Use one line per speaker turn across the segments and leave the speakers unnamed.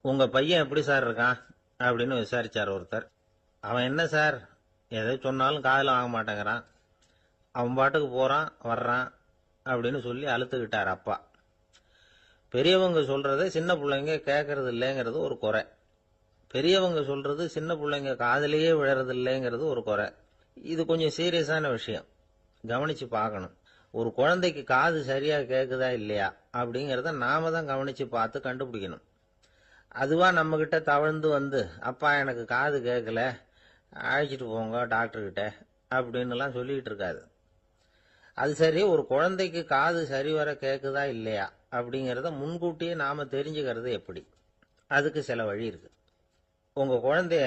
உங்க பையன் எப்படி சார் இருக்கான் அப்படின்னு விசாரிச்சார் ஒருத்தர். அவன் என்ன சார், எதை சொன்னாலும் காதுல வாங்க மாட்டேங்கிறான், அவன் பாட்டுக்கு போறான் வர்றான் அப்படின்னு சொல்லி அழுத்துக்கிட்டார் அப்பா. பெரியவங்க சொல்றத சின்ன பிள்ளைங்க கேட்கறது இல்லைங்கிறது ஒரு குறை. பெரியவங்க சொல்றது சின்ன பிள்ளைங்க காதலியே விழறது இல்லைங்கிறது ஒரு குறை. இது கொஞ்சம் சீரியஸான விஷயம், கவனிச்சு பார்க்கணும். ஒரு குழந்தைக்கு காது சரியா கேக்குதா இல்லையா அப்படிங்கறத நாம தான் கவனிச்சு பார்த்து கண்டுபிடிக்கணும். அதுவா நம்ம கிட்ட தவழ்ந்து வந்து, அப்பா எனக்கு காது கேட்கல, அழைச்சிட்டு போங்க டாக்டர் கிட்ட அப்படின்னு எல்லாம் சொல்லிட்டு இருக்காது. அது சரி, ஒரு குழந்தைக்கு காது சரிவர கேக்குதா இல்லையா அப்படிங்கறத முன்கூட்டியே நாம தெரிஞ்சுக்கிறது எப்படி? அதுக்கு சில வழி இருக்கு. உங்க குழந்தைய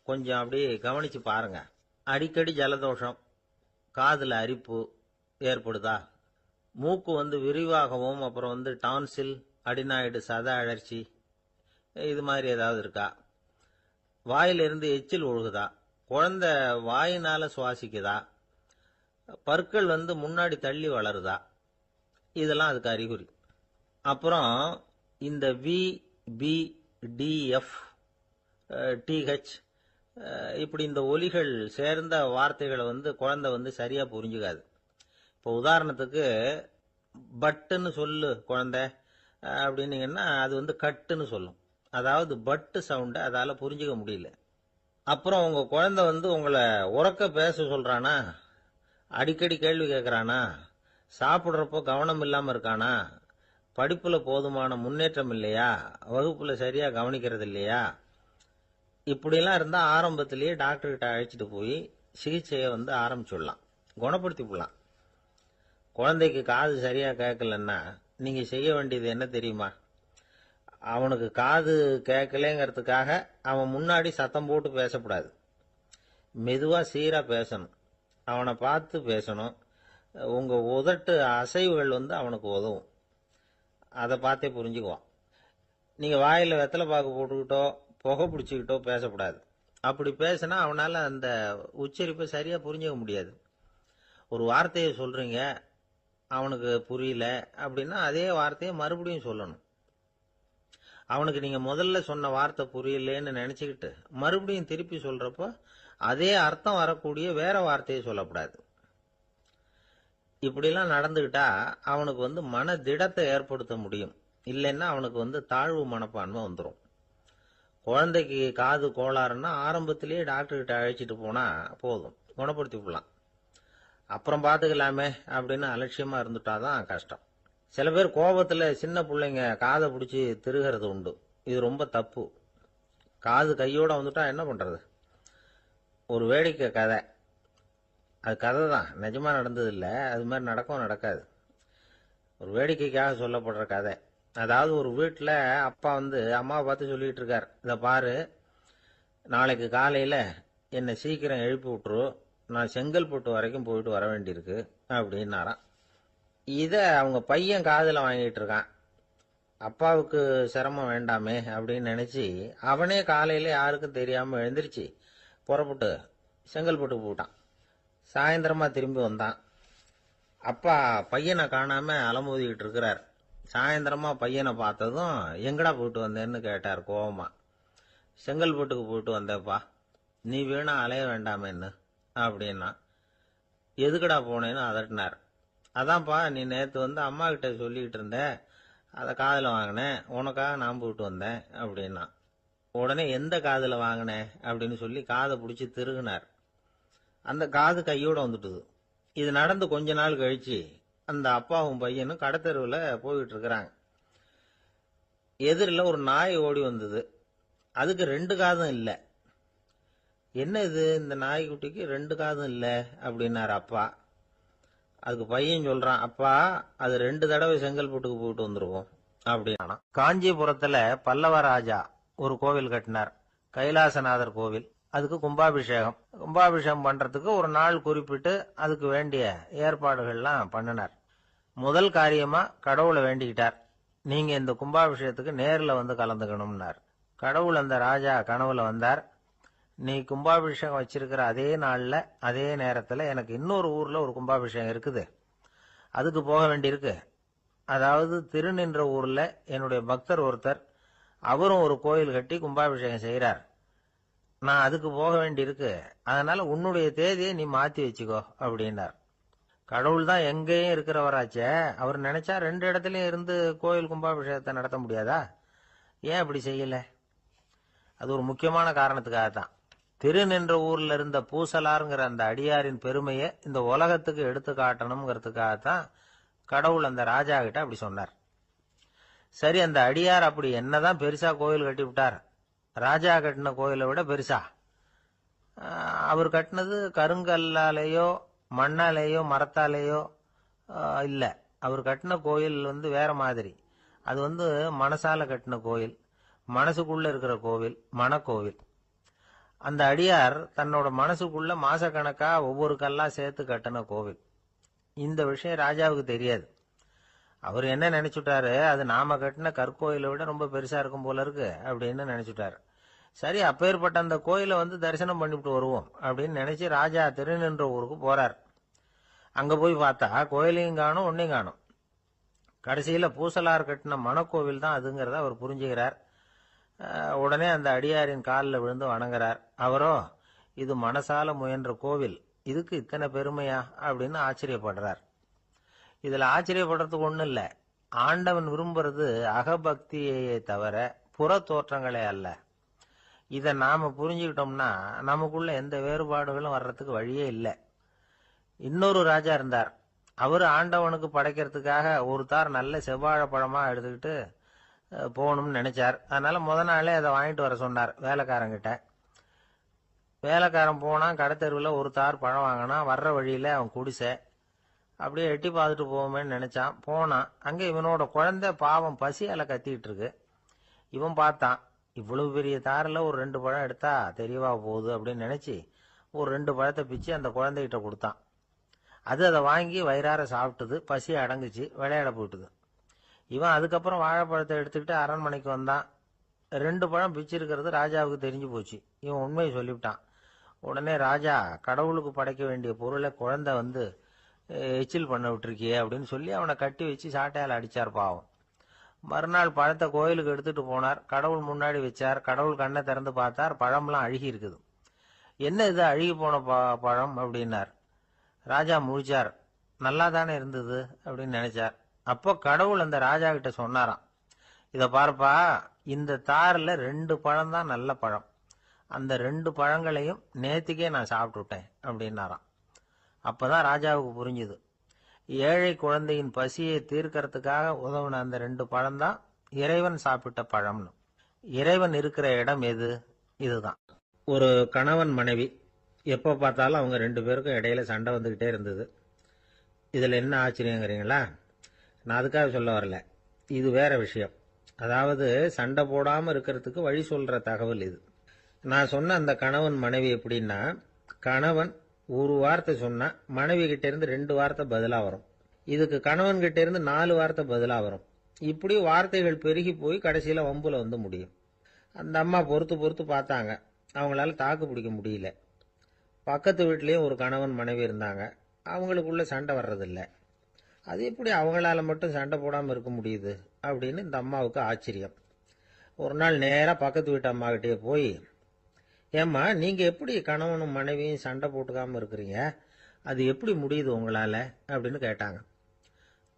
கொஞ்சம் அப்படி கவனிச்சு பாருங்க. அடிக்கடி ஜலதோஷம், காதுல அரிப்பு ஏற்படுதா, மூக்கு விரிவாகவும், அப்புறம் டான்சில், அடினாய்டு சத அழற்சி, இது மாதிரி ஏதாவது இருக்கா, வாயிலிருந்து எச்சில் ஒழுகுதா, குழந்தை வாயினால சுவாசிக்குதா, பற்கள் முன்னாடி தள்ளி வளருதா, இதெல்லாம் அதுக்கு அறிகுறி. அப்புறம் இந்த V, B, D, F, DH இப்படி இந்த ஒலிகள் சேர்ந்த வார்த்தைகளை குழந்தை சரியா புரிஞ்சுக்காது. இப்போ உதாரணத்துக்கு பட்டுன்னு சொல்லு குழந்தை அப்படின்னீங்கன்னா அது கட்டுன்னு சொல்லும். அதாவது பட்டு சவுண்டை அதால புரிஞ்சுக்க முடியல. அப்புறம் உங்க குழந்தை உங்களை உறக்க பேச சொல்றானா, அடிக்கடி கேள்வி கேட்கறானா, சாப்பிடுறப்போ கவனம் இல்லாம இருக்கானா, படிப்புல போதுமான முன்னேற்றம் இல்லையா, வகுப்புல சரியா கவனிக்கிறது இல்லையா, இப்படிலாம் இருந்தா ஆரம்பத்திலேயே டாக்டர் கிட்ட அழைச்சிட்டு போய் சிகிச்சையை ஆரம்பிச்சுடலாம், குணப்படுத்தி விடலாம். குழந்தைக்கு காது சரியா கேட்கலன்னா நீங்க செய்ய வேண்டியது என்ன தெரியுமா? அவனுக்கு காது கேட்கலங்கிறதுக்காக அவன் முன்னாடி சத்தம் போட்டு பேசக்கூடாது. மெதுவா சீரா பேசணும், அவனை பார்த்து பேசணும். உங்க உதட்டு அசைவுகள் அவனுக்கு உதவும், அதை பார்த்தே புரிஞ்சுக்குவான். நீங்க வாயில வெத்தலை பாக்கு போட்டுக்கிட்டோ புகை பிடிச்சிக்கிட்டோ பேசக்கூடாது. அப்படி பேசினா அவனால அந்த உச்சரிப்பை சரியா புரிஞ்சுக்க முடியாது. ஒரு வார்த்தையை சொல்றீங்க, அவனுக்கு புரியல அப்படின்னா அதே வார்த்தையை மறுபடியும் சொல்லணும். அவனுக்கு நீங்க முதல்ல சொன்ன வார்த்தை புரியலன்னு நினைச்சுக்கிட்டு மறுபடியும் திருப்பி சொல்றப்போ அதே அர்த்தம் வரக்கூடிய வேற வார்த்தையை சொல்லக்கூடாது. இப்படிலாம் நடந்துகிட்டா அவனுக்கு மன திடத்தை ஏற்படுத்த முடியும். இல்லைன்னா அவனுக்கு தாழ்வு மனப்பான்மை வந்துடும். குழந்தைக்கு காது கோளாறுன்னா ஆரம்பத்திலேயே டாக்டர் கிட்ட அழைச்சிட்டு போனா போதும், குணப்படுத்தி விடலாம். அப்புறம் பார்த்துக்கலாமே அப்படின்னு அலட்சியமா இருந்துட்டாதான் கஷ்டம். சில பேர் கோபத்துல சின்ன பிள்ளைங்க காதை பிடிச்சி திருகிறது உண்டு. இது ரொம்ப தப்பு. காது கையோட வந்துட்டா என்ன பண்றது? ஒரு வேடிக்கை கதை, அது கதை தான், நிஜமா நடந்தது இல்லை, அது மாதிரி நடக்கவும் நடக்காது. ஒரு வேடிக்கைக்காக சொல்லப்படுற கதை. அதாவது ஒரு வீட்டில் அப்பா அம்மாவை பார்த்து சொல்லிட்டு இருக்கார், இதை பாரு, நாளைக்கு காலையில என்னை சீக்கிரம் எழுப்பி விட்டுரு, நான் செங்கல்பட்டு வரைக்கும் போயிட்டு வர வேண்டியிருக்கு அப்படின்னாராம். இத அவங்க பையன் காதுல வாங்கிட்டு இருக்கான். அப்பாவுக்கு சிரமம் வேண்டாமே அப்படின்னு நினைச்சு அவனே காலையில யாருக்கும் தெரியாம எழுந்திருச்சு புறப்பட்டு செங்கல்பட்டுக்கு போட்டான். சாயந்தரமா திரும்பி வந்தான். அப்பா பையனை காணாம அலமோதிக்கிட்டு இருக்கிறார். சாயந்தரமா பையனை பார்த்ததும் எங்கடா போயிட்டு வந்தேன்னு கேட்டார் கோவமா. செங்கல்பட்டுக்கு போயிட்டு வந்தேப்பா, நீ வீணா அலைய வேண்டாமேன்னு அப்படின்னா. எதுக்கடா போனேன்னு அதட்டினார். அதான்ப்பா, நீ நேற்று அம்மா கிட்ட சொல்லிக்கிட்டு இருந்த, அதை காதில் வாங்கினேன், உனக்காக நான் போயிட்டு வந்தேன் அப்படின்னா. உடனே எந்த காதில் வாங்கினேன் அப்படின்னு சொல்லி காதை பிடிச்சி திருகினார். அந்த காது கையோட வந்துட்டுது. இது நடந்து கொஞ்ச நாள் கழிச்சு அந்த அப்பாவும் பையனும் கடத்தெருவில் போயிட்டு இருக்கிறாங்க. எதிரில் ஒரு நாய் ஓடி வந்தது. அதுக்கு 2 காதும் இல்லை. என்ன இது, இந்த நாய்க்குட்டிக்கு 2 காதும் இல்லை அப்படின்னாரு அப்பா. அதுக்கு பையன் சொல்றான், அப்பா அது 2 தடவை செங்கல்பட்டுக்கு போயிட்டு வந்துருவோம் அப்படின்னா. காஞ்சிபுரத்துல பல்லவ ராஜா ஒரு கோவில் கட்டினார், கைலாசநாதர் கோவில். அதுக்கு கும்பாபிஷேகம் பண்றதுக்கு ஒரு நாள் குறிப்பிட்டு அதுக்கு வேண்டிய ஏற்பாடுகள்லாம் பண்ணினார். முதல் காரியமா கடவுளை வேண்டிக்கிட்டார், நீங்க இந்த கும்பாபிஷேகத்துக்கு நேரில் கலந்துக்கணும்னார். கடவுள் அந்த ராஜா கனவுல வந்தார். நீ கும்பாபிஷேகம் வச்சிருக்கிற அதே நாள்ல அதே நேரத்துல எனக்கு இன்னொரு ஊர்ல ஒரு கும்பாபிஷேகம் இருக்குது, அதுக்கு போக வேண்டியிருக்கு. அதாவது திருநின்ற ஊர்ல என்னுடைய பக்தர் ஒருத்தர் அவரும் ஒரு கோயில் கட்டி கும்பாபிஷேகம் செய்கிறார். நான் அதுக்கு போக வேண்டியிருக்கு, அதனால உன்னுடைய தேதியை நீ மாத்தி வச்சுக்கோ அப்படின்னார். கடவுள் தான் எங்கேயும் இருக்கிறவராச்சே, அவர் நினைச்சா 2 இடத்துலயும் இருந்து கோயில் கும்பாபிஷேகத்தை நடத்த முடியாதா? ஏன் அப்படி செய்யல? அது ஒரு முக்கியமான காரணத்துக்காகத்தான். திருநின்ற ஊர்ல இருந்த பூசலாருங்கிற அந்த அடியாரின் பெருமையை இந்த உலகத்துக்கு எடுத்து காட்டணுங்கிறதுக்காகத்தான் கடவுள் அந்த ராஜா கிட்ட அப்படி சொன்னார். சரி, அந்த அடியார் அப்படி என்னதான் பெருசா கோயில் கட்டி விட்டார்? ராஜா கட்டின கோயிலை விட பெருசா? அவர் கட்டினது கருங்கல்லாலேயோ மண்ணாலேயோ மரத்தாலேயோ இல்ல. அவர் கட்டின கோயில் வேற மாதிரி. அது மனசால கட்டின கோயில், மனசுக்குள்ள இருக்கிற கோவில், மனக்கோவில். அந்த அடியார் தன்னோட மனசுக்குள்ள மாசக்கணக்கா ஒவ்வொரு கல்லா சேர்த்து கட்டின கோவில். இந்த விஷயம் ராஜாவுக்கு தெரியாது. அவர் என்ன நினைச்சுட்டாரு, அது நாம கட்டின கற்கோயிலை விட ரொம்ப பெருசா இருக்கும் போல இருக்கு அப்படின்னு நினைச்சுட்டாரு. சரி, அப்பேற்பட்ட அந்த கோயிலை தரிசனம் பண்ணிவிட்டு வருவோம் அப்படின்னு நினைச்சு ராஜா திருநின்ற ஊருக்கு போறார். அங்க போய் பார்த்தா கோயிலையும் காணும், ஒன்னையும் காணும். கடைசியில பூசலார் கட்டின மனக்கோவில் தான் அதுங்கிறத அவர் புரிஞ்சுக்கிறார். உடனே அந்த அடியாரின் காலில் விழுந்து வணங்குறார். அவரோ, இது மனசால முயன்ற கோவில், இதுக்கு இத்தனை பெருமையா அப்படின்னு ஆச்சரியப்படுறார். இதுல ஆச்சரியப்படுறதுக்கு ஒண்ணும் இல்ல. ஆண்டவன் விரும்புறது அகபக்தியை தவிர புற தோற்றங்களே அல்ல. இத நாம புரிஞ்சுக்கிட்டோம்னா நமக்குள்ள எந்த வேறுபாடுகளும் வர்றதுக்கு வழியே இல்லை. இன்னொரு ராஜா இருந்தார். அவரு ஆண்டவனுக்கு படைக்கிறதுக்காக ஒரு தார் நல்ல செவ்வாழை பழமா எடுத்துக்கிட்டு போகணும்னு நினைச்சார். அதனால முத நாளே அதை வாங்கிட்டு வர சொன்னார் வேலைக்காரங்கிட்ட. வேலைக்காரன் போனா, கடைத்தெருவில் ஒரு தார் பழம் வாங்கினா. வர்ற வழியில அவன் குடிசை. அப்படியே எட்டி பார்த்துட்டு போவோமேன்னு நினைச்சான். போனான். அங்க இவனோட குழந்தை பாவம் பசியால கத்திக்கிட்டு இருக்கு. இவன் பார்த்தான், இவ்வளவு பெரிய தாரில் ஒரு 2 பழம் எடுத்தா தெரியவா போகுது அப்படின்னு நினைச்சு ஒரு 2 பழத்தை பிச்சு அந்த குழந்தைகிட்ட கொடுத்தான். அது அதை வாங்கி வயிறார சாப்பிட்டுது. பசி அடங்குச்சு, விளையாட போயிட்டுது. இவன் அதுக்கப்புறம் வாழைப்பழத்தை எடுத்துக்கிட்டு அரண்மனைக்கு வந்தான். 2 பழம் பிச்சிருக்கிறது ராஜாவுக்கு தெரிஞ்சு போச்சு. இவன் உண்மையை சொல்லிவிட்டான். உடனே ராஜா, கடவுளுக்கு படைக்க வேண்டிய பொருளை குழந்தை எச்சில் பண்ண விட்டுருக்கியே அப்படின்னு சொல்லி அவனை கட்டி வச்சு சாட்டையால் அடிச்சார் பாவம். மறுநாள் பழத்தை கோயிலுக்கு எடுத்துட்டு போனார். கடவுள் முன்னாடி வச்சார். கடவுள் கண்ணை திறந்து பார்த்தார், பழம்லாம் அழுகி இருக்குது. என்ன இது அழுகி போன பழம் அப்படின்னார். ராஜா முழிச்சார். நல்லா தானே இருந்தது அப்படின்னு நினைச்சார். அப்போ கடவுள் அந்த ராஜா கிட்ட சொன்னாராம், இத பாருப்பா, இந்த தாரில் 2 பழம் தான் நல்ல பழம். அந்த 2 பழங்களையும் நேத்திக்கே நான் சாப்பிட்டுட்டேன் அப்படின்னாராம். அப்பதான் ராஜாவுக்கு புரிஞ்சுது, ஏழை குழந்தையின் பசியை தீர்க்கறதுக்காக உதவுன அந்த 2 பழம் தான் இறைவன் சாப்பிட்ட பழம்னு. இறைவன் இருக்கிற இடம் எது? இதுதான். ஒரு கணவன் மனைவி எப்ப பார்த்தாலும் அவங்க 2 பேருக்கும் இடையில சண்டை வந்துகிட்டே இருந்தது. இதுல என்ன ஆச்சரியங்கிறீங்களா? நான் அதுக்காக சொல்ல வரல, இது வேற விஷயம். அதாவது சண்டை போடாம இருக்கிறதுக்கு வழி சொல்ற தகவல் இது. நான் சொன்ன அந்த கணவன் மனைவி எப்படின்னா, கணவன் ஒரு வார்த்தை சொன்னா மனைவி கிட்ட இருந்து 2 வார்த்தை பதிலா வரும். இதுக்கு கணவன் கிட்ட இருந்து 4 வார்த்தை பதிலா வரும். இப்படி வார்த்தைகள் பெருகி போய் கடைசியில வம்புல முடியும். அந்த அம்மா பொறுத்து பொறுத்து பார்த்தாங்க. அவங்களால தாக்கு பிடிக்க முடியல. பக்கத்து வீட்லயும் ஒரு கணவன் மனைவி இருந்தாங்க. அவங்களுக்குள்ள சண்டை வர்றதில்லை. அது எப்படி அவங்களால மட்டும் சண்டை போடாம இருக்க முடியுது அப்படின்னு இந்த அம்மாவுக்கு ஆச்சரியம். ஒரு நாள் நேரா பக்கத்து வீட்டு அம்மா கிட்டே போய், ஏம்மா, நீங்க எப்படி கணவனும் மனைவியும் சண்டை போட்டுக்காம இருக்கிறீங்க? அது எப்படி முடியுது உங்களால அப்படின்னு கேட்டாங்க.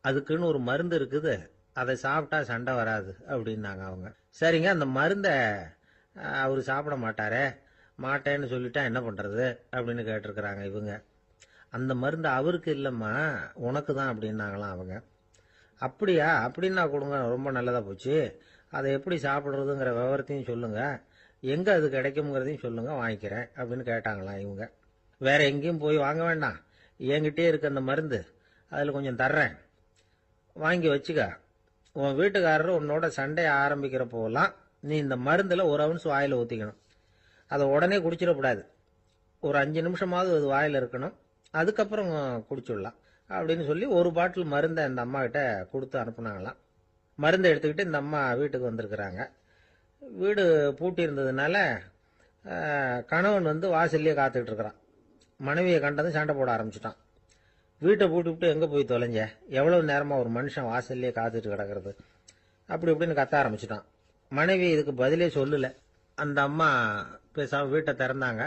அதுக்குன்னு ஒரு மருந்து இருக்குது, அதை சாப்பிட்டா சண்டை வராது அப்படின்னாங்க அவங்க. சரிங்க, அந்த மருந்தை அவரு சாப்பிட மாட்டாரே, மாட்டேன்னு சொல்லிட்டா என்ன பண்றது அப்படின்னு கேட்டிருக்கிறாங்க இவங்க. அந்த மருந்து அவருக்கு இல்லம்மா, உனக்கு தான் அப்படின்னாங்களாம் அவங்க. அப்படியா? அப்படின்னா கொடுங்க, ரொம்ப நல்லதா போச்சு. அதை எப்படி சாப்பிடுறதுங்கிற விவரத்தையும் சொல்லுங்க, எங்க அது கிடைக்கும்ங்கிறதையும் சொல்லுங்க, வாங்கிக்கிறேன் அப்படின்னு கேட்டாங்களாம் இவங்க. வேற எங்கேயும் போய் வாங்க வேண்டாம், என்கிட்டே இருக்க அந்த மருந்து, அதில் கொஞ்சம் தர்றேன், வாங்கி வச்சுக்க. உன் வீட்டுக்காரர் உன்னோட சண்டையை ஆரம்பிக்கிறப்போலாம் நீ இந்த மருந்துல 1 ounce வாயில ஊற்றிக்கணும். அதை உடனே குடிச்சிடக்கூடாது. ஒரு 5 நிமிஷமாவது அது வாயில இருக்கணும், அதுக்கப்புறம் குடிச்சுடலாம் அப்படின்னு சொல்லி ஒரு பாட்டில் மருந்தை இந்த அம்மா கிட்ட கொடுத்து அனுப்புனாங்களாம். மருந்தை எடுத்துக்கிட்டு இந்த அம்மா வீட்டுக்கு வந்திருக்கிறாங்க. வீடு பூட்டி இருந்ததுனால கணவன் வாசல்லையே காத்துக்கிட்டு இருக்கிறான். மனைவியை கண்டதும் சண்டை போட ஆரம்பிச்சுட்டான். வீட்டை பூட்டிவிட்டு எங்கே போய் தொலைஞ்ச, எவ்வளவு நேரமா ஒரு மனுஷன் வாசல்லையே காத்துட்டு கிடக்கிறது அப்படி இப்படின்னு கத்த ஆரம்பிச்சுட்டான். மனைவி இதுக்கு பதிலே சொல்லல. அந்த அம்மா பேசாம வீட்டை திறந்தாங்க.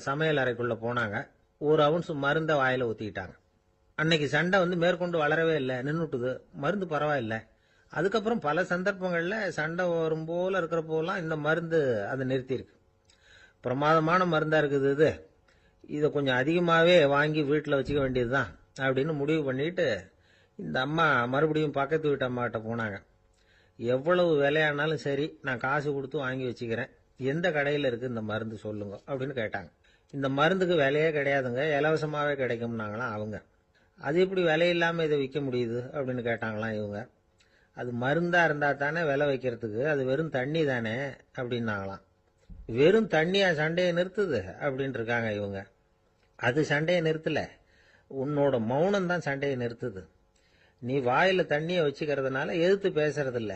சமையல் அறைக்குள்ள போனாங்க. ஒரு அவுன்ஸ் மருந்த வாயில ஊத்திக்கிட்டாங்க. அன்னைக்கு சண்டை மேற்கொண்டு வளரவே இல்லை, நின்னுட்டுது. மருந்து பரவாயில்ல. அதுக்கப்புறம் பல சந்தர்ப்பங்கள்ல சண்டை வரும் போல இருக்கிற போலாம் இந்த மருந்து அதை நிறுத்தியிருக்கு. பிரமாதமான மருந்தா இருக்குது இது. இதை கொஞ்சம் அதிகமாகவே வாங்கி வீட்டில் வச்சுக்க வேண்டியதுதான் அப்படின்னு முடிவு பண்ணிட்டு இந்த அம்மா மறுபடியும் பக்கத்து வீட்டு அம்மாகிட்ட போனாங்க. எவ்வளவு விலையானாலும் சரி, நான் காசு கொடுத்து வாங்கி வச்சுக்கிறேன். எந்த கடையில் இருக்கு இந்த மருந்து சொல்லுங்க அப்படின்னு கேட்டாங்க. இந்த மருந்துக்கு விலையே கிடையாதுங்க, இலவசமாகவே கிடைக்கும்னாங்களாம் அவங்க. அது எப்படி விலை இல்லாமல் இதை விற்க முடியுது அப்படின்னு கேட்டாங்களாம் இவங்க. அது மருந்தா இருந்தா தானே விலை வைக்கிறதுக்கு, அது வெறும் தண்ணி தானே அப்படின்னாங்களாம். வெறும் தண்ணியா சண்டையை நிறுத்துது அப்படின்னு இருக்காங்க இவங்க. அது சண்டையை நிறுத்தல, உன்னோட மௌனம் தான் சண்டையை நிறுத்துது. நீ வாயில தண்ணியை வச்சுக்கிறதுனால எதிர்த்து பேசுறது இல்ல,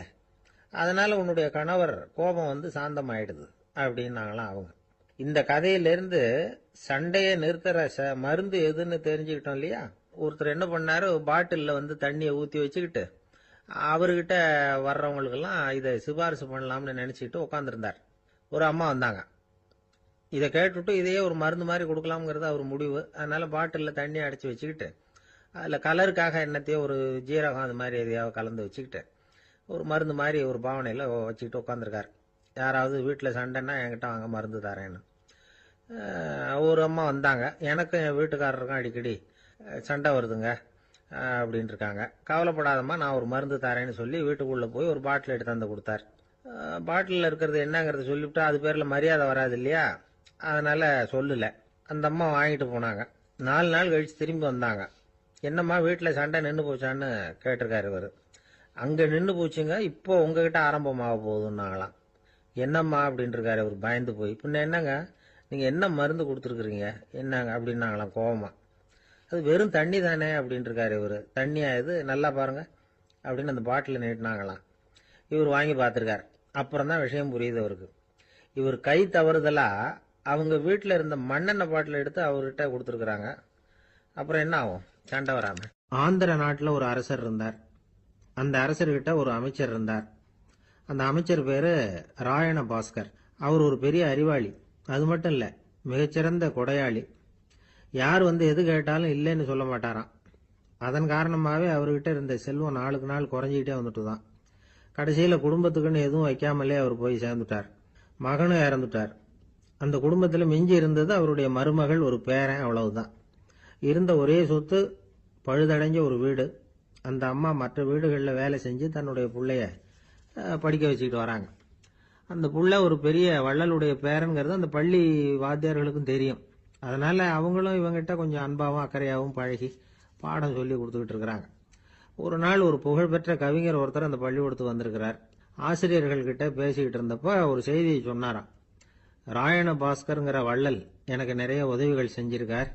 அதனால உன்னுடைய கணவர் கோபம் சாந்தமாயிடுது அப்படின்னாங்களாம் அவங்க. இந்த கதையிலிருந்து சண்டையை நிறுத்துற மருந்து எதுன்னு தெரிஞ்சுக்கிட்டோம் இல்லையா. ஒருத்தர் என்ன பண்ணாரு, பாட்டில்ல தண்ணியை ஊற்றி வச்சுக்கிட்டு அவர்கிட்ட வர்றவங்களுக்கெல்லாம் இதை சிபாரிசு பண்ணலாம்னு நினைச்சுக்கிட்டு உட்காந்துருந்தார். ஒரு அம்மா வந்தாங்க. இதை கேட்டுட்டு இதையே ஒரு மருந்து மாதிரி கொடுக்கலாம்ங்கிறது அவர் முடிவு. அதனால பாட்டிலில் தண்ணி அடைச்சி வச்சுக்கிட்டு அதில் கலருக்காக என்னத்தையோ ஒரு ஜீரகம் அது மாதிரி எதையாவது கலந்து வச்சுக்கிட்டு ஒரு மருந்து மாதிரி ஒரு பாவனையில் வச்சுக்கிட்டு உட்காந்துருக்காரு. யாராவது வீட்டில் சண்டைன்னா என்கிட்ட வாங்க மருந்து தரேன்னு. ஒரு அம்மா வந்தாங்க. எனக்கும் என் வீட்டுக்காரருக்கும் அடிக்கடி சண்டை வருதுங்க அப்படின்னு இருக்காங்க. கவலைப்படாதம்மா, நான் ஒரு மருந்து தரேன்னு சொல்லி வீட்டுக்குள்ளே போய் ஒரு பாட்டில் எடுத்து வந்து கொடுத்தார். பாட்டிலில் இருக்கிறது என்னங்கிறத சொல்லிவிட்டா அது பேரில் மரியாதை வராது இல்லையா, அதனால சொல்லல. அந்த அம்மா வாங்கிட்டு போனாங்க. 4 நாள் கழிச்சு திரும்பி வந்தாங்க. என்னம்மா வீட்டில் சண்டை நின்று போச்சான்னு கேட்டிருக்காரு இவர். அங்கே நின்று போச்சுங்க, இப்போ உங்ககிட்ட ஆரம்பமாக போகுதுன்னாங்களாம். என்னம்மா அப்படின்னு இருக்காரு அவர் பயந்து போய். பின்ன என்னங்க, நீங்கள் என்ன மருந்து கொடுத்துருக்குறீங்க என்னங்க அப்படின்னாங்களாம் கோவமா. அது வெறும் தண்ணி தானே அப்படின்னு இருக்காரு இவர். தண்ணியா இது, நல்லா பாருங்க அப்படின்னு அந்த பாட்டில் நீட்டினாங்களாம். இவர் வாங்கி பார்த்துருக்காரு. அப்புறம் தான் விஷயம் புரியுது அவருக்கு. இவர் கை தவறுதலா அவங்க வீட்டில் இருந்த மண்ணெண்ணெய் பாட்டில் எடுத்து அவர்கிட்ட கொடுத்துருக்குறாங்க. அப்புறம் என்ன ஆகும், சண்டை வராம. ஆந்திர நாட்டில் ஒரு அரசர் இருந்தார். அந்த அரசர்கிட்ட ஒரு அமைச்சர் இருந்தார். அந்த அமைச்சர் பேரு ராயண பாஸ்கர். அவர் ஒரு பெரிய அறிவாளி. அது மட்டும் இல்ல, மிகச்சிறந்த கொடையாளி. யார் எது கேட்டாலும் இல்லைன்னு சொல்ல மாட்டாராம். அதன் காரணமாகவே அவர்கிட்ட இருந்த செல்வம் நாளுக்கு நாள் குறைஞ்சிக்கிட்டே வந்துட்டு தான். கடைசியில் குடும்பத்துக்குன்னு எதுவும் வைக்காமலே அவர் போய் சேர்ந்துட்டார். மகனும் இறந்துட்டார். அந்த குடும்பத்தில் மிஞ்சி இருந்தது அவருடைய மருமகள், ஒரு பேரன், அவ்வளவுதான். இருந்த ஒரே சொத்து பழுதடைஞ்ச ஒரு வீடு. அந்த அம்மா மற்ற வீடுகளில் வேலை செஞ்சு தன்னுடைய பிள்ளைய படிக்க வச்சுக்கிட்டு வராங்க. அந்த புள்ள ஒரு பெரிய வள்ளலுடைய பேரன்கிறது அந்த பள்ளி வாத்தியார்களுக்கும் தெரியும். அதனால அவங்களும் இவங்கிட்ட கொஞ்சம் அன்பாகவும் அக்கறையாகவும் பழகி பாடம் சொல்லி கொடுத்துக்கிட்டு இருக்கிறாங்க. ஒரு நாள் ஒரு புகழ்பெற்ற கவிஞர் ஒருத்தர் அந்த பள்ளிக்கூடத்துக்கு வந்திருக்கிறார். ஆசிரியர்கள்கிட்ட பேசிக்கிட்டு இருந்தப்ப ஒரு செய்தியை சொன்னாராம். ராயண பாஸ்கருங்கிற வள்ளல் எனக்கு நிறைய உதவிகள் செஞ்சிருக்கார்,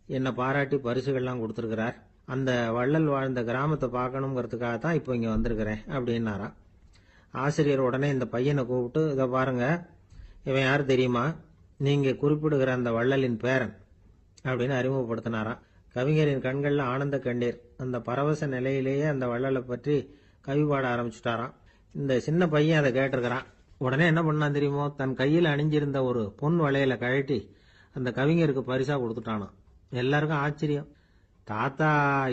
என்னை பாராட்டி பரிசுகள்லாம் கொடுத்துருக்கிறார். அந்த வள்ளல் வாழ்ந்த கிராமத்தை பார்க்கணுங்கிறதுக்காக தான் இப்போ இங்கே வந்திருக்கிறேன் அப்படின்னாராம். ஆசிரியர் உடனே இந்த பையனை கூப்பிட்டு, இதை பாருங்க, இவன் யார் தெரியுமா, நீங்க குறிப்பிடுகிற அந்த வள்ளலின் பேரன் அப்படின்னு அறிமுகப்படுத்தினாராம். கவிஞரின் கண்கள்ல ஆனந்த கண்ணீர். அந்த பரவச நிலையிலேயே அந்த வள்ளலை பற்றி கவி பாட ஆரம்பிச்சுட்டாராம். இந்த சின்ன பையன் அதை கேட்டிருக்கிறான். உடனே என்ன பண்ணான் தெரியுமோ, தன் கையில் அணிஞ்சிருந்த ஒரு பொன் வளையல கழட்டி அந்த கவிஞருக்கு பரிசா கொடுத்துட்டானாம். எல்லாருக்கும் ஆச்சரியம். தாத்தா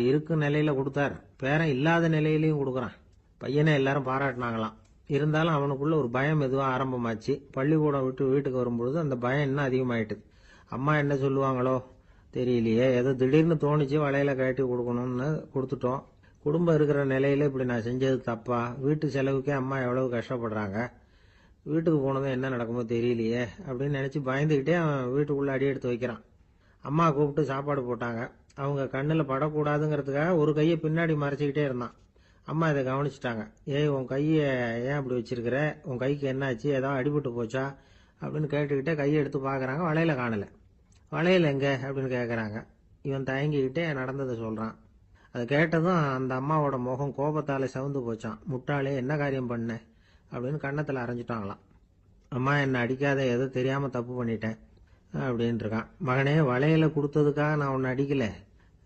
இருக்கும் நிலையில கொடுத்தார், பேரன் இல்லாத நிலையிலையும் கொடுக்குறான். பையனை எல்லாரும் பாராட்டினாங்களாம். இருந்தாலும் அவனுக்குள்ள ஒரு பயம் எதுவும் ஆரம்பமாச்சு. பள்ளிக்கூடம் விட்டு வீட்டுக்கு வரும்பொழுது அந்த பயம் இன்னும் அதிகமாயிட்டுது. அம்மா என்ன சொல்லுவாங்களோ தெரியலையே, ஏதோ திடீர்னு தோணிச்சு வளையல கழட்டி கொடுக்கணும்னு கொடுத்துட்டோம். குடும்பம் இருக்கிற நிலையில இப்படி நான் செஞ்சது தப்பா, வீட்டு செலவுக்கே அம்மா எவ்வளவு கஷ்டப்படுறாங்க, வீட்டுக்கு போனதும் என்ன நடக்குமோ தெரியலையே அப்படின்னு நினைச்சு பயந்துகிட்டே அவன் வீட்டுக்குள்ள அடி எடுத்து வைக்கிறான். அம்மா கூப்பிட்டு சாப்பாடு போட்டாங்க. அவங்க கண்ணில் படக்கூடாதுங்கிறதுக்காக ஒரு கையை பின்னாடி மறைச்சிக்கிட்டே இருந்தான். அம்மா இதை கவனிச்சுட்டாங்க. ஏய், உன் கையை ஏன் அப்படி வச்சிருக்கிற, உன் கைக்கு என்னாச்சு, ஏதாவது அடிபட்டு போச்சா அப்படின்னு கேட்டுக்கிட்டே கையை எடுத்து பார்க்குறாங்க. வளையல காணலை. வளையல் எங்க அப்படின்னு கேட்குறாங்க. இவன் தயங்கிக்கிட்டே நடந்ததை சொல்கிறான். அதை கேட்டதும் அந்த அம்மாவோட முகம் கோபத்தால் சவுந்து போச்சான். முட்டாளே, என்ன காரியம் பண்ண அப்படின்னு கன்னத்தில் அரைஞ்சிட்டாங்களாம். அம்மா, என்னை அடிக்காத, ஏதோ தெரியாமல் தப்பு பண்ணிட்டேன் அப்படின்னு இருக்கான். மகனே, வளையலை கொடுத்ததுக்காக நான் உன்னை அடிக்கலை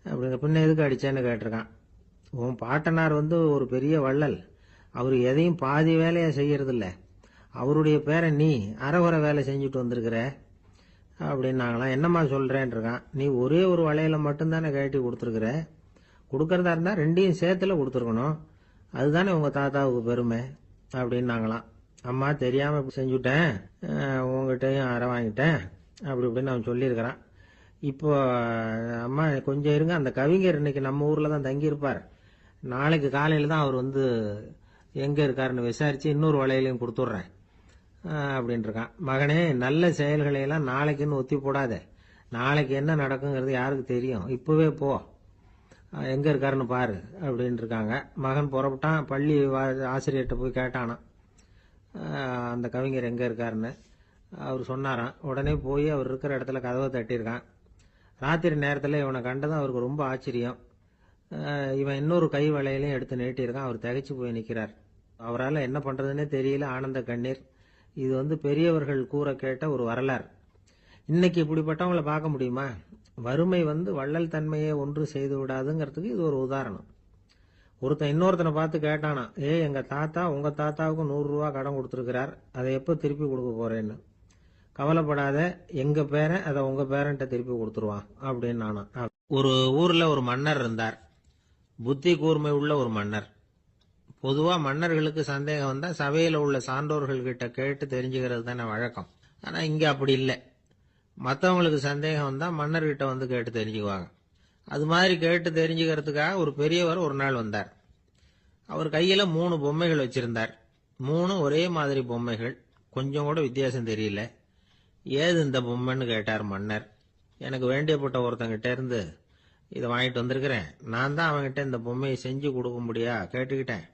அப்படிங்க, பின்ன எதுக்கு அடிச்சேன்னு கேட்டிருக்கான். உன் பாட்டனார் ஒரு பெரிய வள்ளல், அவர் எதையும் பாதி வேலையா செய்யறதில்ல. அவருடைய பேரை நீ அரைகுறை வேலை செஞ்சுட்டு வந்திருக்கிற அப்படின்னாங்களாம். என்னம்மா சொல்றேன் இருக்கான். நீ ஒரே ஒரு வளையல மட்டும்தானே கழட்டி கொடுத்துருக்குற. கொடுக்கறதா இருந்தா ரெண்டையும் சேர்த்துல கொடுத்துருக்கணும். அதுதானே உங்க தாத்தாவுக்கு பெருமை அப்படின்னாங்களாம். அம்மா தெரியாம செஞ்சுட்டேன், உங்ககிட்டயும் அரை வாங்கிட்டேன் அப்படி இப்படின்னு அவன் சொல்லியிருக்கிறான். இப்போ அம்மா கொஞ்சம் இருங்க, அந்த கவிஞர் இன்னைக்கு நம்ம ஊர்ல தான் தங்கி இருப்பார். நாளைக்கு காலையில தான் அவர் வந்து எங்க இருக்காருன்னு விசாரிச்சு இன்னொரு வளையலையும் கொடுத்துட்றேன் அப்படின்னு இருக்கான். மகனே, நல்ல செயல்களை எல்லாம் நாளைக்குன்னு ஒத்தி போடாத. நாளைக்கு என்ன நடக்குங்கிறது யாருக்கு தெரியும். இப்பவே போ, எங்க இருக்காருன்னு பாரு அப்படின்னு இருக்காங்க. மகன் புறப்பட்டான். பள்ளி ஆசிரியர்கிட்ட போய் கேட்டானா அந்த கவிஞர் எங்க இருக்காருன்னு. அவர் சொன்னாராம். உடனே போய் அவர் இருக்கிற இடத்துல கதவை தட்டியிருக்கான். ராத்திரி நேரத்தில் இவனை கண்டதும் அவருக்கு ரொம்ப ஆச்சரியம். இவன் இன்னொரு கை வளையலையும் எடுத்து நீட்டியிருக்கான். அவர் திகைச்சு போய் நிற்கிறார். அவரால் என்ன பண்றதுன்னே தெரியல. ஆனந்த கண்ணீர். இது வந்து பெரியவர்கள் கூற கேட்ட ஒரு வரலாறு. இன்னைக்கு இப்படிப்பட்டவங்களை பார்க்க முடியுமா? வறுமை வந்து வள்ளல் தன்மையை ஒன்று செய்து விடாதுங்கிறதுக்கு இது ஒரு உதாரணம். ஒருத்தன் இன்னொருத்தனை பார்த்து கேட்டானா, எங்க தாத்தா உங்க தாத்தாவுக்கு 100 ரூபா கடன் கொடுத்துருக்கிறார், அதை எப்போ திருப்பி கொடுக்க போறேன்னு. கவலைப்படாத, எங்க பேரன் அதை உங்க பேரன்ட்ட திருப்பி கொடுத்துருவான் அப்படின்னு நானா. ஒரு ஊர்ல ஒரு மன்னர் இருந்தார். புத்தி கூர்மை உள்ள ஒரு மன்னர். பொதுவா மன்னர்களுக்கு சந்தேகம் வந்தா சபையில உள்ள சான்றோர்கள் கிட்ட கேட்டு தெரிஞ்சுக்கிறது தானே வழக்கம். ஆனா இங்க அப்படி இல்லை. மற்றவங்களுக்கு சந்தேகம் வந்தா மன்னர்கிட்ட வந்து கேட்டு தெரிஞ்சுக்குவாங்க. அது மாதிரி கேட்டு தெரிஞ்சுக்கிறதுக்காக ஒரு பெரியவர் ஒரு நாள் வந்தார். அவர் கையில 3 பொம்மைகள் வச்சிருந்தார். 3 ஒரே மாதிரி பொம்மைகள், கொஞ்சம் கூட வித்தியாசம் தெரியல. ஏது இந்த பொம்மைன்னு கேட்டார் மன்னர். எனக்கு வேண்டியப்பட்ட ஒருத்தங்கிட்ட இருந்து இதை வாங்கிட்டு வந்திருக்கிறேன். நான் தான் அவன்கிட்ட இந்த பொம்மையை செஞ்சு கொடுக்க முடியா கேட்டுக்கிட்டேன்.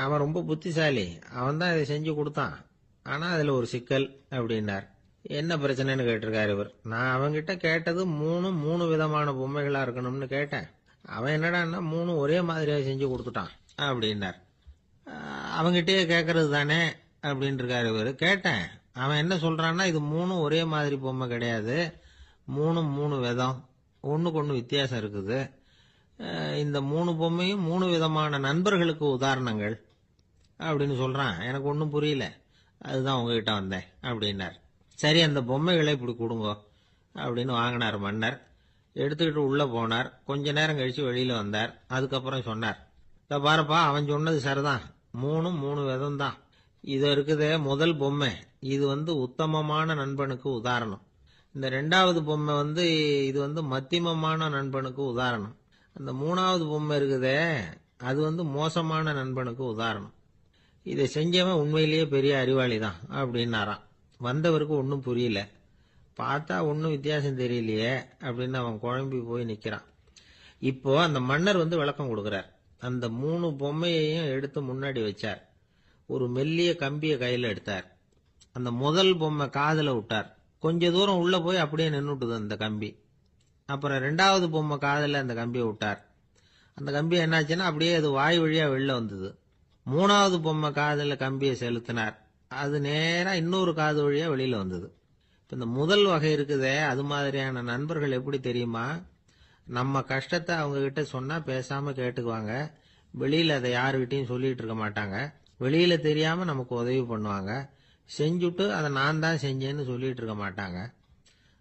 அவன் ரொம்ப புத்திசாலி, அவன் தான் இதை செஞ்சு கொடுத்தான். ஆனா அதுல ஒரு சிக்கல் அப்படின்னார். என்ன பிரச்சனைன்னு கேட்டிருக்காரு இவர். நான் அவன்கிட்ட கேட்டது 3 விதமான பொம்மைகளா இருக்கணும்னு கேட்டேன். அவன் என்னடான்னா 3 ஒரே மாதிரியா செஞ்சு கொடுத்துட்டான் அப்படின்னார். அவங்கிட்டயே கேட்கறது தானே அப்படின்னு இருக்காரு இவர். கேட்டேன். அவன் என்ன சொல்றான்னா, இது 3 ஒரே மாதிரி பொம்மை கிடையாது, 3 விதம், ஒண்ணுக்கு ஒண்ணு வித்தியாசம் இருக்குது. இந்த 3 பொம்மையும் 3 விதமான நண்பர்களுக்கு உதாரணங்கள் அப்படின்னு சொல்றான். எனக்கு ஒன்றும் புரியல, அதுதான் உங்ககிட்ட வந்தேன் அப்படின்னார். சரி, அந்த பொம்மைகளை இப்படி கொடுங்க அப்படின்னு வாங்கினார் மன்னர். எடுத்துக்கிட்டு உள்ள போனார். கொஞ்ச நேரம் கழிச்சு வெளியில வந்தார். அதுக்கப்புறம் சொன்னார், இத பாருப்பா, அவன் சொன்னது சரிதான், 3 விதம் தான். இது இருக்குதே முதல் பொம்மை, இது வந்து உத்தமமான நண்பனுக்கு உதாரணம். இந்த 2வது பொம்மை வந்து இது வந்து மத்தியமமான நண்பனுக்கு உதாரணம். அந்த 3வது பொம்மை இருக்குதே அது வந்து மோசமான நண்பனுக்கு உதாரணம். இதை செஞ்சவன் உண்மையிலேயே பெரிய அறிவாளி தான் அப்படின்னாராம். வந்தவருக்கு ஒன்றும் புரியல. பார்த்தா ஒன்றும் வித்தியாசம் தெரியலையே அப்படின்னு அவன் குழம்பி போய் நிற்கிறான். இப்போ அந்த மன்னர் வந்து விளக்கம் கொடுக்கிறார். அந்த 3 பொம்மையையும் எடுத்து முன்னாடி வச்சார். ஒரு மெல்லிய கம்பிய கையில எடுத்தார். அந்த முதல் பொம்மை காதுல விட்டார். கொஞ்ச தூரம் உள்ள போய் அப்படியே நின்னுட்டுது அந்த கம்பி. அப்புறம் 2வது பொம்மை காதுல அந்த கம்பியை விட்டார். அந்த கம்பி என்னாச்சுன்னா அப்படியே அது வாய் வழியா வெளில வந்தது. 3வது பொம்மை காதுல கம்பியை செலுத்தினார். அது நேரா இன்னொரு காது வழியா வெளியில வந்தது. இப்ப இந்த முதல் வகை இருக்குதே, அது மாதிரியான நண்பர்கள் எப்படி தெரியுமா? நம்ம கஷ்டத்தை அவங்க கிட்ட சொன்னா பேசாம கேட்டுக்குவாங்க. வெளியில அதை யாருகிட்டையும் சொல்லிட்டு இருக்க மாட்டாங்க. வெளியில தெரியாம நமக்கு உதவி பண்ணுவாங்க. செஞ்சுட்டு அதை நான் தான் செஞ்சேன்னு சொல்லிட்டு இருக்க மாட்டாங்க.